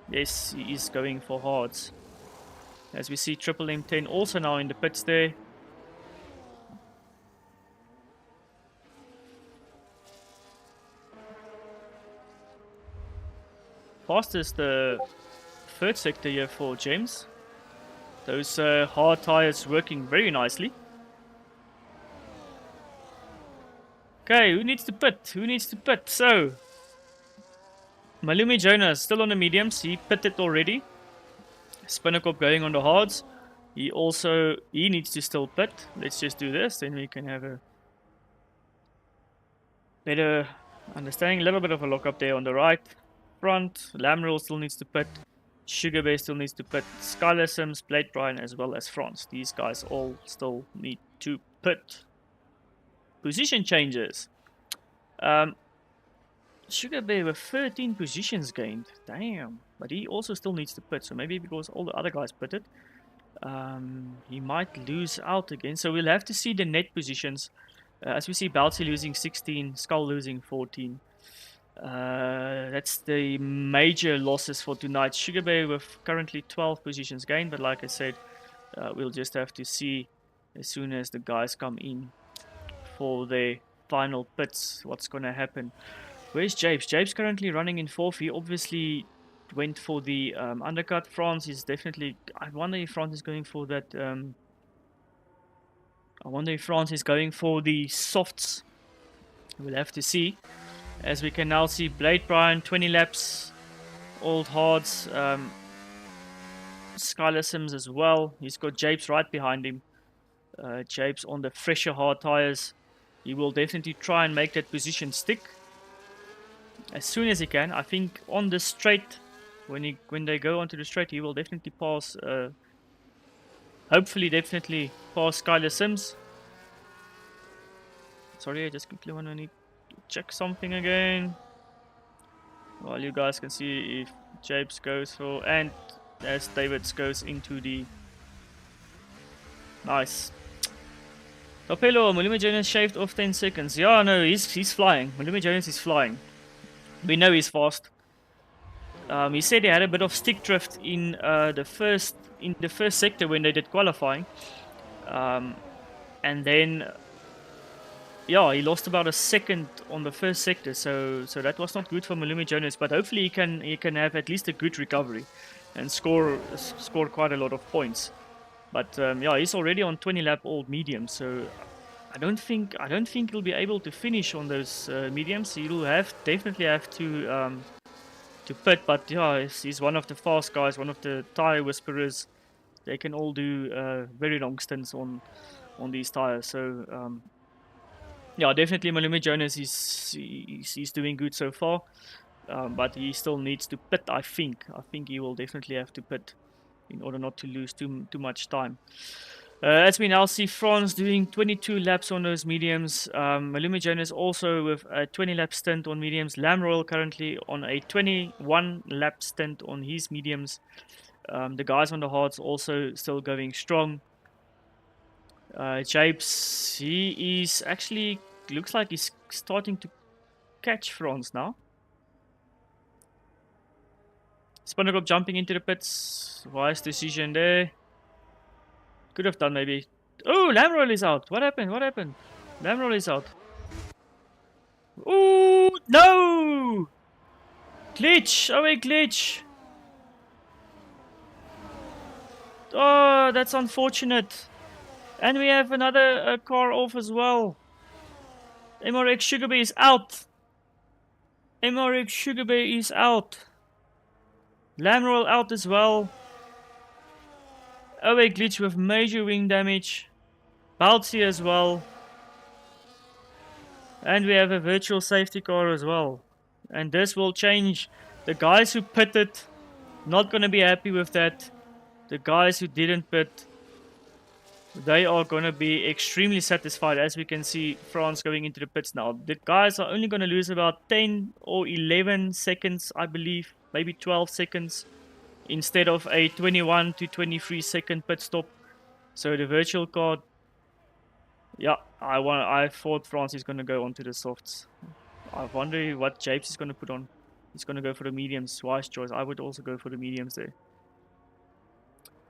Yes, he is going for hards. As we see Triple M10 also now in the pits there. Fastest third sector here for James. Those hard tires working very nicely. Okay, who needs to pit? Who needs to pit? So, Malumi Jonas still on the mediums. He pitted already. Spinnerkop going on the hards. He needs to still pit. Let's just do this, then we can have a better understanding. A little bit of a lock up there on the right front. Lamrel still needs to pit. Sugar Bear still needs to pit. Skylar Sims, Blade Brian, as well as France. These guys all still need to pit. Position changes. Sugar Bear with 13 positions gained. Damn. But he also still needs to pit. So maybe because all the other guys pitted, he might lose out again. So we'll have to see the net positions. As we see Balti losing 16, Skull losing 14. That's the major losses for tonight. Sugar Bear with currently 12 positions gained, but like I said, we'll just have to see as soon as the guys come in for their final pits what's going to happen. Where's Japes? Japes currently running in 4th. He obviously went for the undercut. France is definitely... I wonder if France is going for that... I wonder if France is going for the softs. We'll have to see. As we can now see Blade Brian, 20 laps, old hards, Skylar Sims as well. He's got Japes right behind him. Japes on the fresher hard tires. He will definitely try and make that position stick as soon as he can. I think on the straight, when they go onto the straight, he will definitely pass hopefully definitely pass Skylar Sims. Sorry, I just quickly want to need to check something again. Well, you guys can see if Japes goes for, and as Davids goes into the nice. Capello, Maluma Jonas shaved off 10 seconds. Yeah, no, he's flying. Maluma Jonas is flying. We know he's fast. He said he had a bit of stick drift in the first sector when they did qualifying, and then yeah, he lost about a second on the first sector, so that was not good for Maluma Jonas. But hopefully he can have at least a good recovery and score quite a lot of points. But yeah, he's already on 20 lap old medium, so I don't think he'll be able to finish on those mediums. He'll definitely have to pit. But yeah, he's one of the fast guys, one of the tire whisperers. They can all do very long stints on these tires. So yeah, definitely Maluma Jonas he's doing good so far, but he still needs to pit. I think he will definitely have to pit in order not to lose too much time. As we now see France doing 22 laps on those mediums. Maluma Jonas also with a 20 lap stint on mediums. Lam Royal currently on a 21 lap stint on his mediums. The guys on the hards also still going strong. Japes, he is actually, looks like he's starting to catch France now. Spinnergop jumping into the pits. Wise decision there. Could have done maybe. Oh, Lamroll is out. What happened? Lamroll is out. Oh, no! Glitch! Oh, a glitch! Oh, that's unfortunate. And we have another car off as well. MRX Sugarbay is out. MRX Sugarbay is out. Lamroll out as well. Oh, a glitch with major wing damage. Baltzy as well. And we have a virtual safety car as well. And this will change. The guys who pitted, not going to be happy with that. The guys who didn't pit, they are going to be extremely satisfied. As we can see, France going into the pits now. The guys are only going to lose about 10 or 11 seconds, I believe. Maybe 12 seconds. Instead of a 21 to 23 second pit stop. So the virtual car, yeah, I thought France is going to go onto the softs. I wonder what Japes is going to put on. He's going to go for the mediums. Wise choice. I would also go for the mediums there.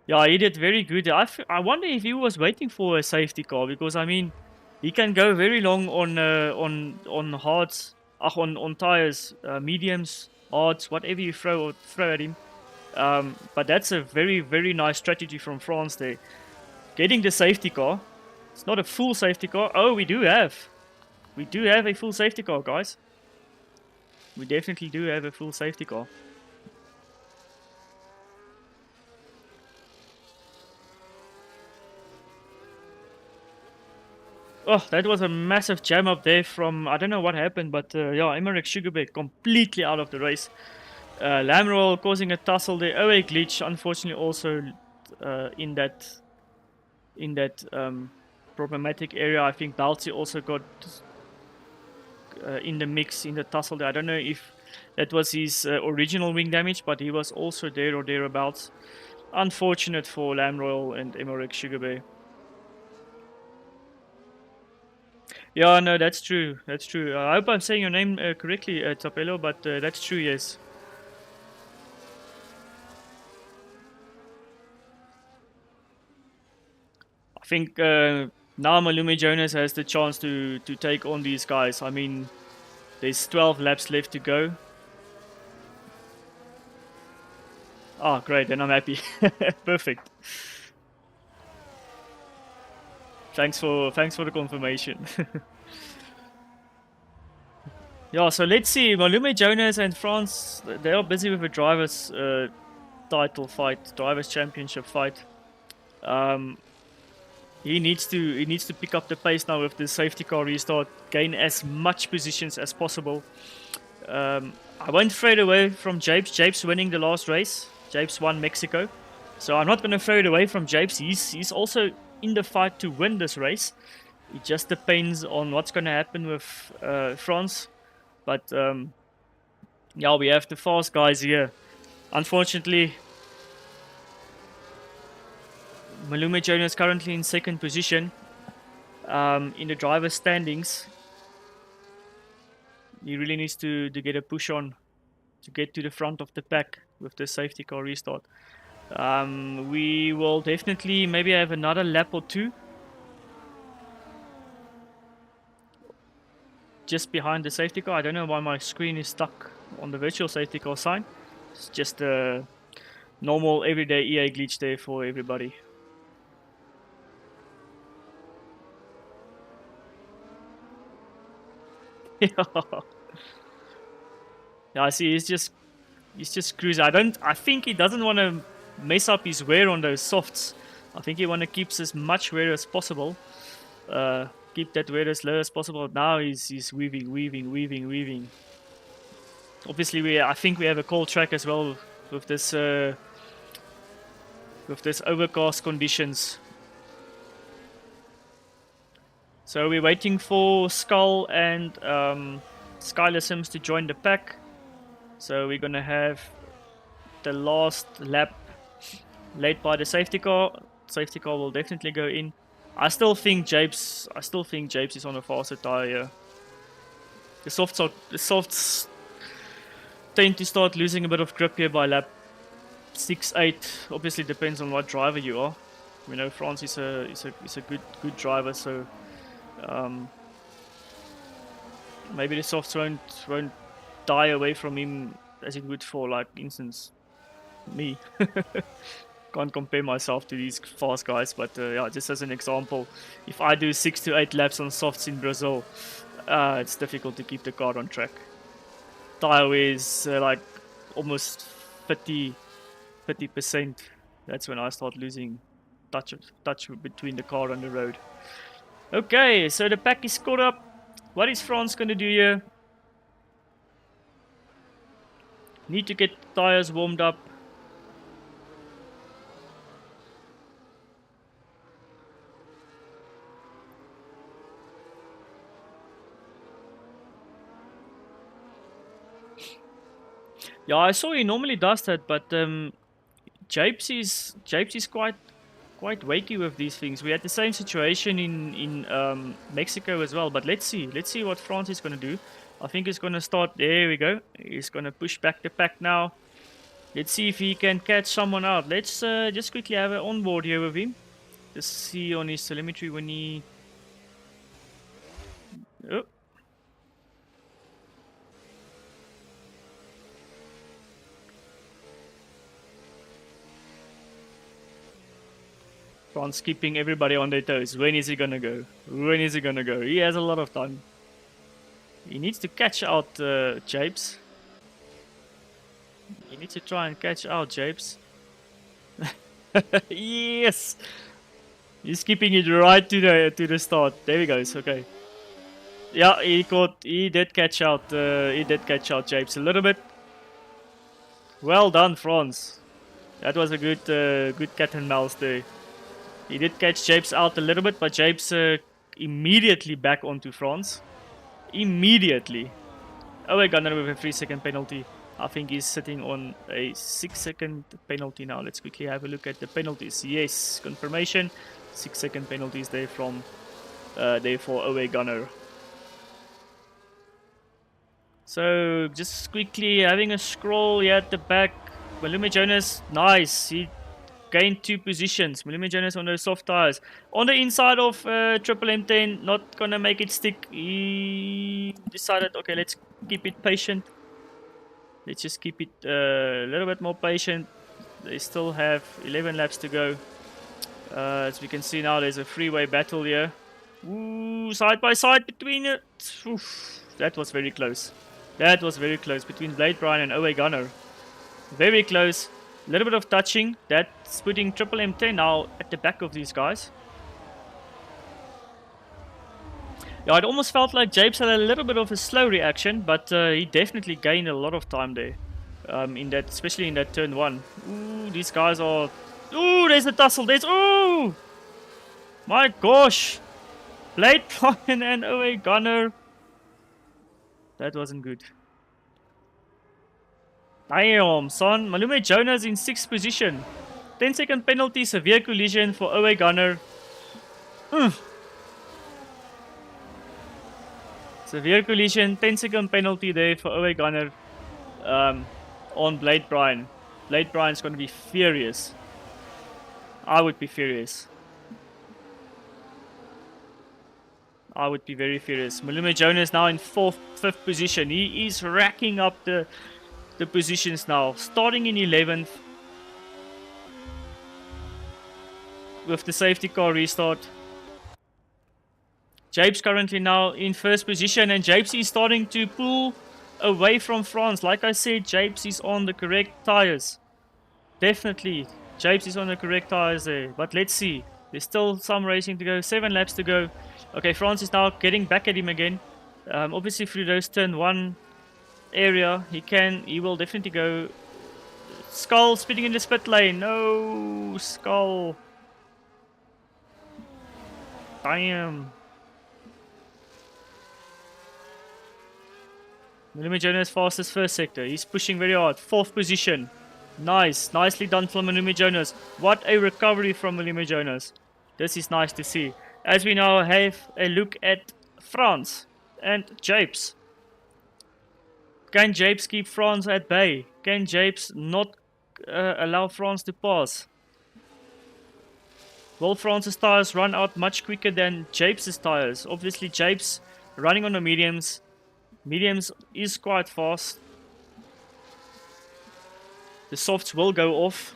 Yeah, he did very good. I wonder if he was waiting for a safety car, because I mean, he can go very long on hards, on tires, mediums, hards, whatever you throw at him. But that's a very, very nice strategy from France there. Getting the safety car. It's not a full safety car. Oh, we do have a full safety car, guys. We definitely do have a full safety car. Oh, that was a massive jam up there from, I don't know what happened, but yeah, Emmerich Sugarbay completely out of the race. Lamroll causing a tussle there. Oh, a glitch, unfortunately also in that problematic area. I think Baltzy also got in the mix, in the tussle there. I don't know if that was his original wing damage, but he was also there or thereabouts. Unfortunate for Lamroll and Emmerich Sugarbay. Yeah, no, that's true. That's true. I hope I'm saying your name correctly, Tapelo, but that's true, yes. I think now Maluma Jonas has the chance to take on these guys. I mean, there's 12 laps left to go. Ah, great, then I'm happy. Perfect. Thanks for the confirmation. Yeah, so let's see. Maluma Jonas and France, they are busy with a drivers title fight, drivers championship fight. He needs to pick up the pace now with the safety car restart, gain as much positions as possible. I won't fade away from Japes. Japes winning the last race. Japes won Mexico. So I'm not going to throw it away from Japes. He's also in the fight to win this race. It just depends on what's going to happen with France. But yeah, we have the fast guys here. Unfortunately, Malume Jonas is currently in second position in the driver's standings. He really needs to get a push on to get to the front of the pack with the safety car restart. We will definitely maybe have another lap or two just behind the safety car. I don't know why my screen is stuck on the virtual safety car sign. It's just a normal everyday EA glitch there for everybody. Yeah, I see. He's just cruising. I think he doesn't want to mess up his wear on those softs. I think he want to keep as much wear as possible. Keep that wear as low as possible. Now he's weaving. Obviously, I think we have a cold track as well with this overcast conditions. So we're waiting for Skull and Skylar Sims to join the pack. So we're gonna have the last lap led by the safety car. Safety car will definitely go in. I still think Japes is on a faster tire. The softs tend to start losing a bit of grip here by lap 6, 8. Obviously depends on what driver you are. We know France is a good driver, so maybe the softs won't die away from him as it would for, like, instance, me. Can't compare myself to these fast guys, but yeah, just as an example, if I do 6 to 8 laps on softs in Brazil, it's difficult to keep the car on track. Tire wear is like almost 50%. That's when I start losing touch between the car and the road. Okay, so the pack is caught up. What is France going to do here? Need to get tires warmed up. Yeah, I saw he normally does that, but Japes is quite wakey with these things. We had the same situation in Mexico as well, but let's see what France is going to do. I think he's going to start. There we go. He's going to push back the pack now. Let's see if he can catch someone out. Let's just quickly have an onboard here with him. Just see on his telemetry when he... Oh. France keeping everybody on their toes. When is he gonna go? When is he gonna go? He has a lot of time. He needs to catch out Japes. He needs to try and catch out Japes. Yes! He's keeping it right to the start. There he goes. Okay. Yeah, he did catch out Japes a little bit. Well done, France. That was a good cat and mouse there. He did catch Japes out a little bit, but Japes immediately back onto France. Immediately. Oh, we're gonna with a 3-second penalty. I think he's sitting on a 6-second penalty now. Let's quickly have a look at the penalties. Yes, confirmation. 6-second penalties there from there for Owe Gunner. So just quickly having a scroll here at the back. Malume Jonas, nice. He gained 2 positions. Malume Jonas on those soft tires. On the inside of Triple M10, not gonna make it stick. He decided, okay, let's keep it patient. Let's just keep it a little bit more patient. They still have 11 laps to go. As we can see now, there's a freeway battle here. Ooh, side by side between it. Oof, that was very close. That was very close between Blade Brian and Owe Gunner. Very close. A little bit of touching. That's putting Triple M10 now at the back of these guys. Yeah, it almost felt like Japes had a little bit of a slow reaction, but he definitely gained a lot of time there. Especially in that turn 1. Ooh, these guys are Ooh, there's the tussle. There's... Ooh! My gosh! Blade Prime and OA Gunner. That wasn't good. Damn, son. Malume Jonas in 6th position. 10-second penalty, severe collision for OA Gunner. Severe collision, 10-second penalty there for OA Gunner on Blade Brian. Blade Brian's going to be furious. I would be furious. I would be very furious. Malume Jonas now in 5th position. He is racking up the positions now. Starting in 11th. With the safety car restart. Japes currently now in 1st position. And Japes is starting to pull away from France. Like I said, Japes is on the correct tires. Definitely. Japes is on the correct tires there. But let's see. There's still some racing to go. 7 laps to go. Okay, France is now getting back at him again. Obviously through those turn 1 area, he will definitely go. Skull speeding in the spit lane. No, Skull. Damn. Malume Jonas fastest first sector. He's pushing very hard. 4th position. Nice. Nicely done from Malume Jonas. What a recovery from Malume Jonas. This is nice to see. As we now have a look at France and Japes. Can Japes keep France at bay? Can Japes not allow France to pass? Will France's tires run out much quicker than Japes' tires? Obviously Japes running on the mediums. Mediums is quite fast. The softs will go off.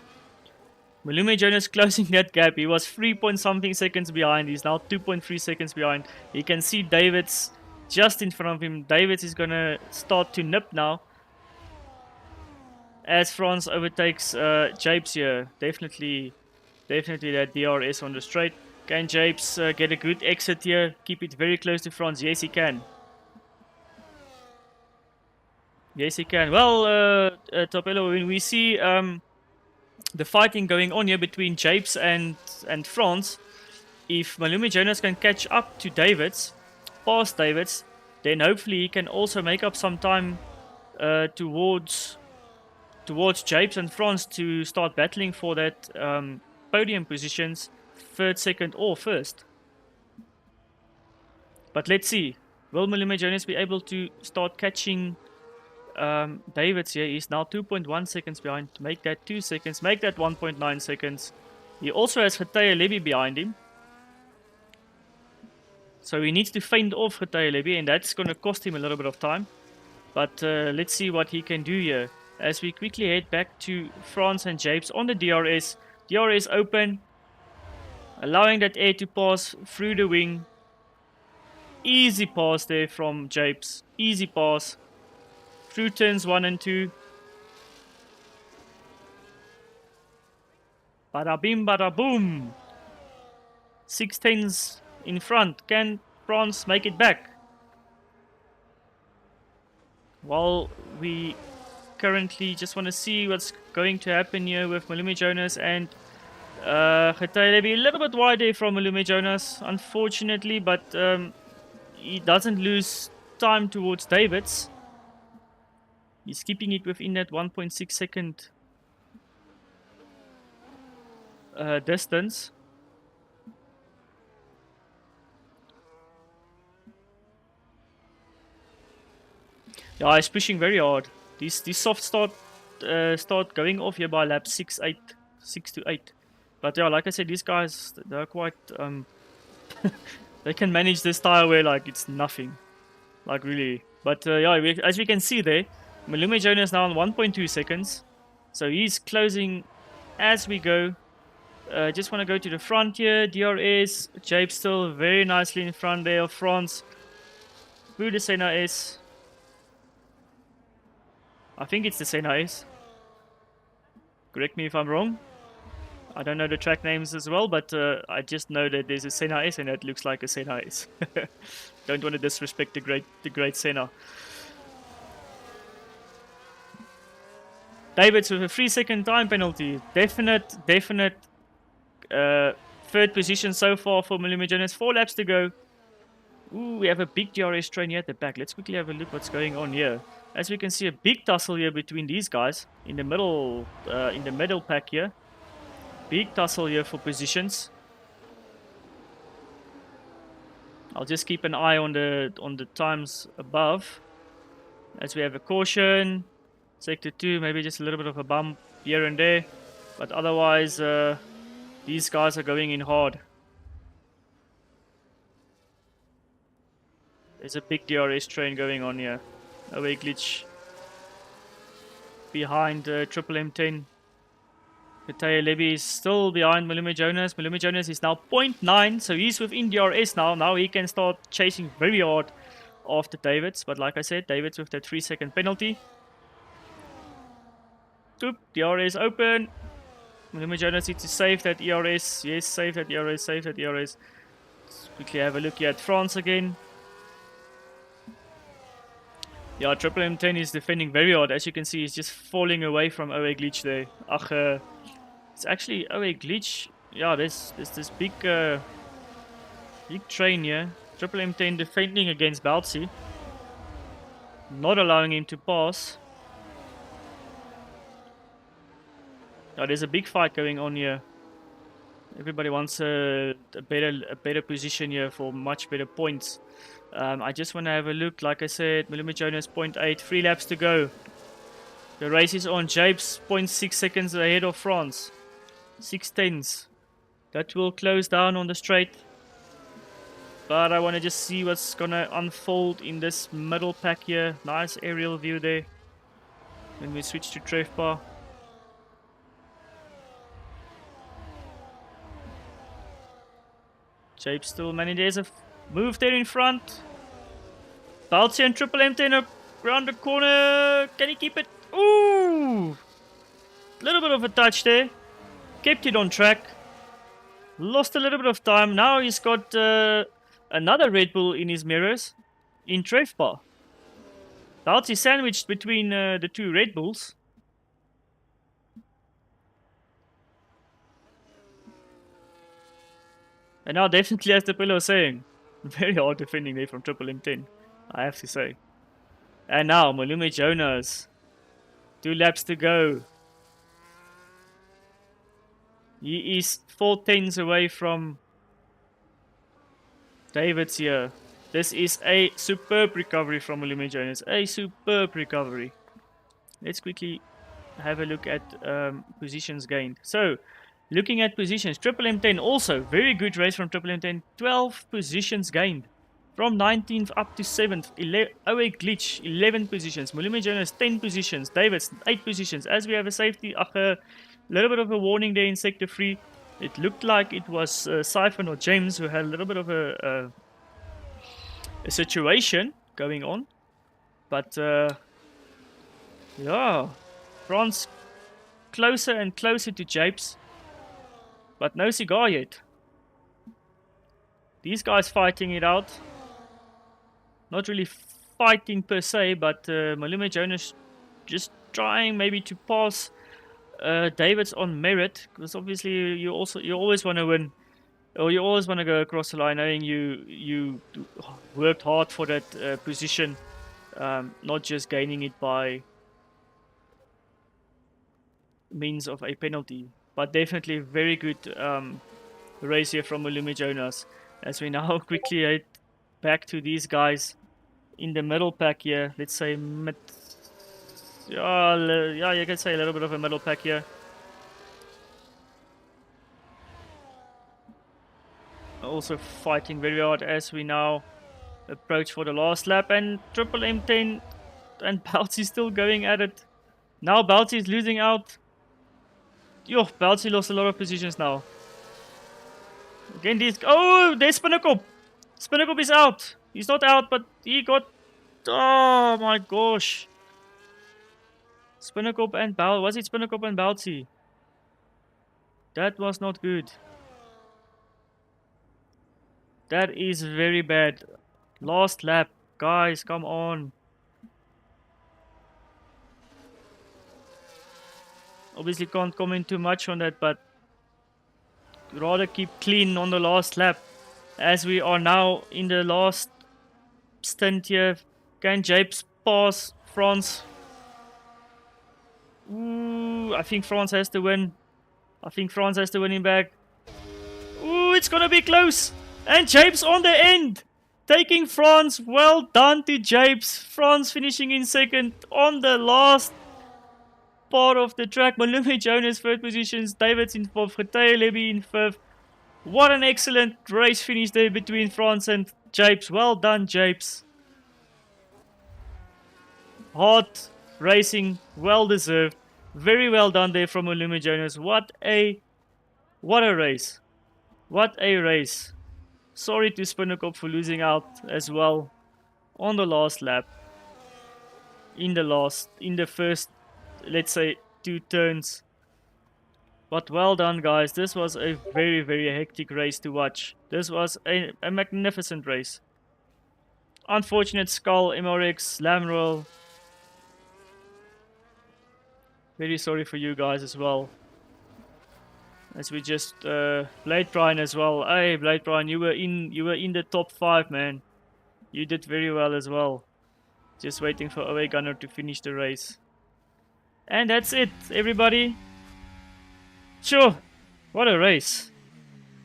Malume Jonas closing that gap. He was 3-point-something seconds behind. He's now 2.3 seconds behind. You can see Davids just in front of him. Davids is going to start to nip now. As France overtakes Japes here. Definitely that DRS on the straight. Can Japes get a good exit here? Keep it very close to France. Yes, he can. Yes, he can. Well, Topelo, when we see the fighting going on here between Japes and France, if Malume Jonas can catch up to Davids, past Davids, then hopefully he can also make up some time towards Japes and France to start battling for that podium positions, 3rd, 2nd or 1st. But let's see, will Malume Jonas be able to start catching Davids here? He's now 2.1 seconds behind. To make that 2 seconds, make that 1.9 seconds. He also has Geteye Levy behind him. So he needs to fend off Geteye Levy, and that's going to cost him a little bit of time. But let's see what he can do here. As we quickly head back to France and Japes on the DRS. DRS open. Allowing that air to pass through the wing. Easy pass there from Japes. Easy pass. Through turns 1 and 2. Bada bim, bada boom. 6 in front. Can France make it back? Well, we currently just want to see what's going to happen here with Malume Jonas and Geteye Levy. A little bit wide there from Malume Jonas, unfortunately, but he doesn't lose time towards Davids. He's keeping it within that 1.6 second distance. Yeah, he's pushing very hard. These soft start going off here by lap 6 to 8. But yeah, like I said, these guys, they're quite they can manage this tire wear like it's nothing, like really. But yeah, as we can see there, Malume Jonas now on 1.2 seconds, so he's closing as we go. Just want to go to the front here. DRS, Japes still very nicely in front there of France. Through the Senna S. I think it's the Senna S. Correct me if I'm wrong. I don't know the track names as well, but I just know that there's a Senna S and it looks like a Senna S. Don't want to disrespect the great Senna. Davids with a 3-second time penalty. Definite Third position so far for Maluma Jonas. 4 laps to go. Ooh, we have a big DRS train here at the back. Let's quickly have a look what's going on here. As we can see, a big tussle here between these guys in the middle pack here. Big tussle here for positions. I'll just keep an eye on the times above. As we have a caution, sector 2, maybe just a little bit of a bump here and there, but otherwise these guys are going in hard. There's a big DRS train going on here. Away glitch behind Triple M10. Mateo Levy is still behind Maluma Jonas. Maluma Jonas is now 0.9, so he's within DRS now. Now he can start chasing very hard after Davids. But like I said, Davids with that 3-second penalty. Oop, DRS open. Maluma Jonas needs to save that ERS. Yes, save that ERS, save that ERS. Let's quickly have a look here at France again. Yeah, Triple M10 is defending very hard. As you can see, he's just falling away from OA Glitch there. It's actually OA Glitch. Yeah, there's this big train here. Triple M10 defending against Baltzy. Not allowing him to pass. Yeah, there's a big fight going on here. Everybody wants a better position here for much better points. I just want to have a look. Like I said, Maluma Jonas 0.8, 3 laps to go. The race is on. Japes 0.6 seconds ahead of France. 6/10. That will close down on the straight. But I want to just see what's going to unfold in this middle pack here. Nice aerial view there. When we switch to Trevpa. Japes still managing. There's a move there in front. Baltzy and Triple M10 are around the corner. Can he keep it? Ooh! Little bit of a touch there. Kept it on track. Lost a little bit of time. Now he's got another Red Bull in his mirrors. In Trevpa. Baltzy sandwiched between the 2 Red Bulls. And now definitely, as the pillow was saying, very hard defending there from Triple M10, I have to say. And now Maluma Jonas, 2 laps to go. He is 4/10 away from Davids here. This is a superb recovery from Maluma Jonas, a superb recovery. Let's quickly have a look at positions gained. So, looking at positions, Triple M10 also, very good race from Triple M10. 12 positions gained. From 19th up to 7th. OA Glitch, 11 positions. Maluma Jonas, 10 positions. Davids, 8 positions. As we have a safety, a little bit of a warning there in Sector 3. It looked like it was Siphon or James who had a little bit of a situation going on. But, yeah. France closer and closer to Japes. But no cigar yet. These guys fighting it out. Not really fighting per se, but Maluma Jonas just trying maybe to pass Davids on merit, because obviously you always want to win, or you always want to go across the line, knowing you worked hard for that position, not just gaining it by means of a penalty. But definitely very good race here from Maluma Jonas. As we now quickly head back to these guys in the middle pack here. Let's say mid. Yeah, you can say a little bit of a middle pack here. Also fighting very hard as we now approach for the last lap. And Triple M10 and Baltzy still going at it. Now Baltzy is losing out. Yo, Baltzy lost a lot of positions now. Again, these. Oh, there's Spinnekop. Spinnekop is out. He's not out, but he got. Oh my gosh. Spinnekop and Baltzy. Was it Spinnekop and Baltzy? That was not good. That is very bad. Last lap. Guys, come on. Obviously can't comment too much on that, but rather keep clean on the last lap, as we are now in the last stint here. Can Japes pass France? Ooh, I think France has to win. I think France has to win him back. Ooh, it's gonna be close. And Japes on the end, taking France. Well done to Japes. France finishing in second on the last part of the track. Malume Jonas third positions, Davids in fourth, Geteye Levy in fifth. What an excellent race finish there between France and Japes. Well done, Japes. Hard racing, well deserved. Very well done there from Malume Jonas. What a race. What a race. Sorry to Spinnekop for losing out as well on the last lap. In the first, let's say, 2 turns. But well done, guys. This was a very, very hectic race to watch. This was a magnificent race. Unfortunate Skull, MRX, Lamroll. Very sorry for you guys as well. As we just Blade Brian as well. Hey Blade Brian, you were in the top 5, man. You did very well as well. Just waiting for Owe Gunner to finish the race. And that's it, everybody. Sure, what a race.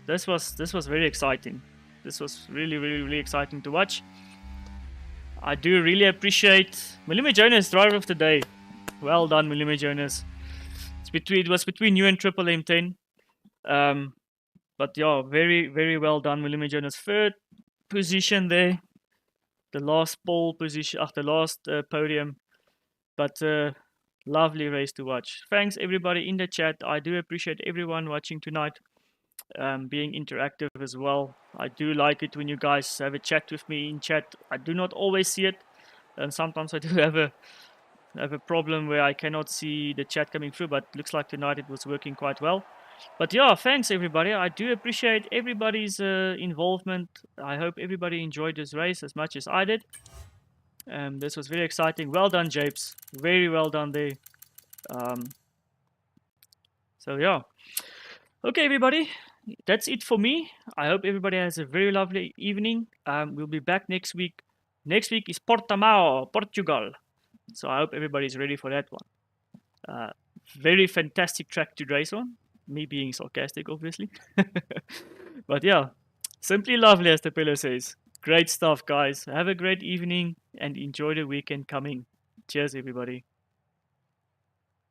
This was very exciting. This was really, really, really exciting to watch. I do really appreciate Malume Jonas, driver of the day. Well done, Malume Jonas. It was between you and Triple M10. But yeah, very, very well done, Malume Jonas. Third position there. The last pole position, the last podium. But lovely race to watch. Thanks everybody in the chat. I do appreciate everyone watching tonight. Being interactive as well. I do like it when you guys have a chat with me in chat. I do not always see it, and sometimes I do have a problem where I cannot see the chat coming through, but looks like tonight it was working quite well. But yeah, thanks everybody. I do appreciate everybody's involvement. I hope everybody enjoyed this race as much as I did. This was very exciting. Well done, Japes. Very well done there. So yeah. Okay, everybody. That's it for me. I hope everybody has a very lovely evening. We'll be back next week. Next week is Portimao, Portugal. So I hope everybody's ready for that one. Very fantastic track to race on. Me being sarcastic, obviously. But yeah, simply lovely, as the pillow says. Great stuff, guys. Have a great evening and enjoy the weekend coming. Cheers, everybody.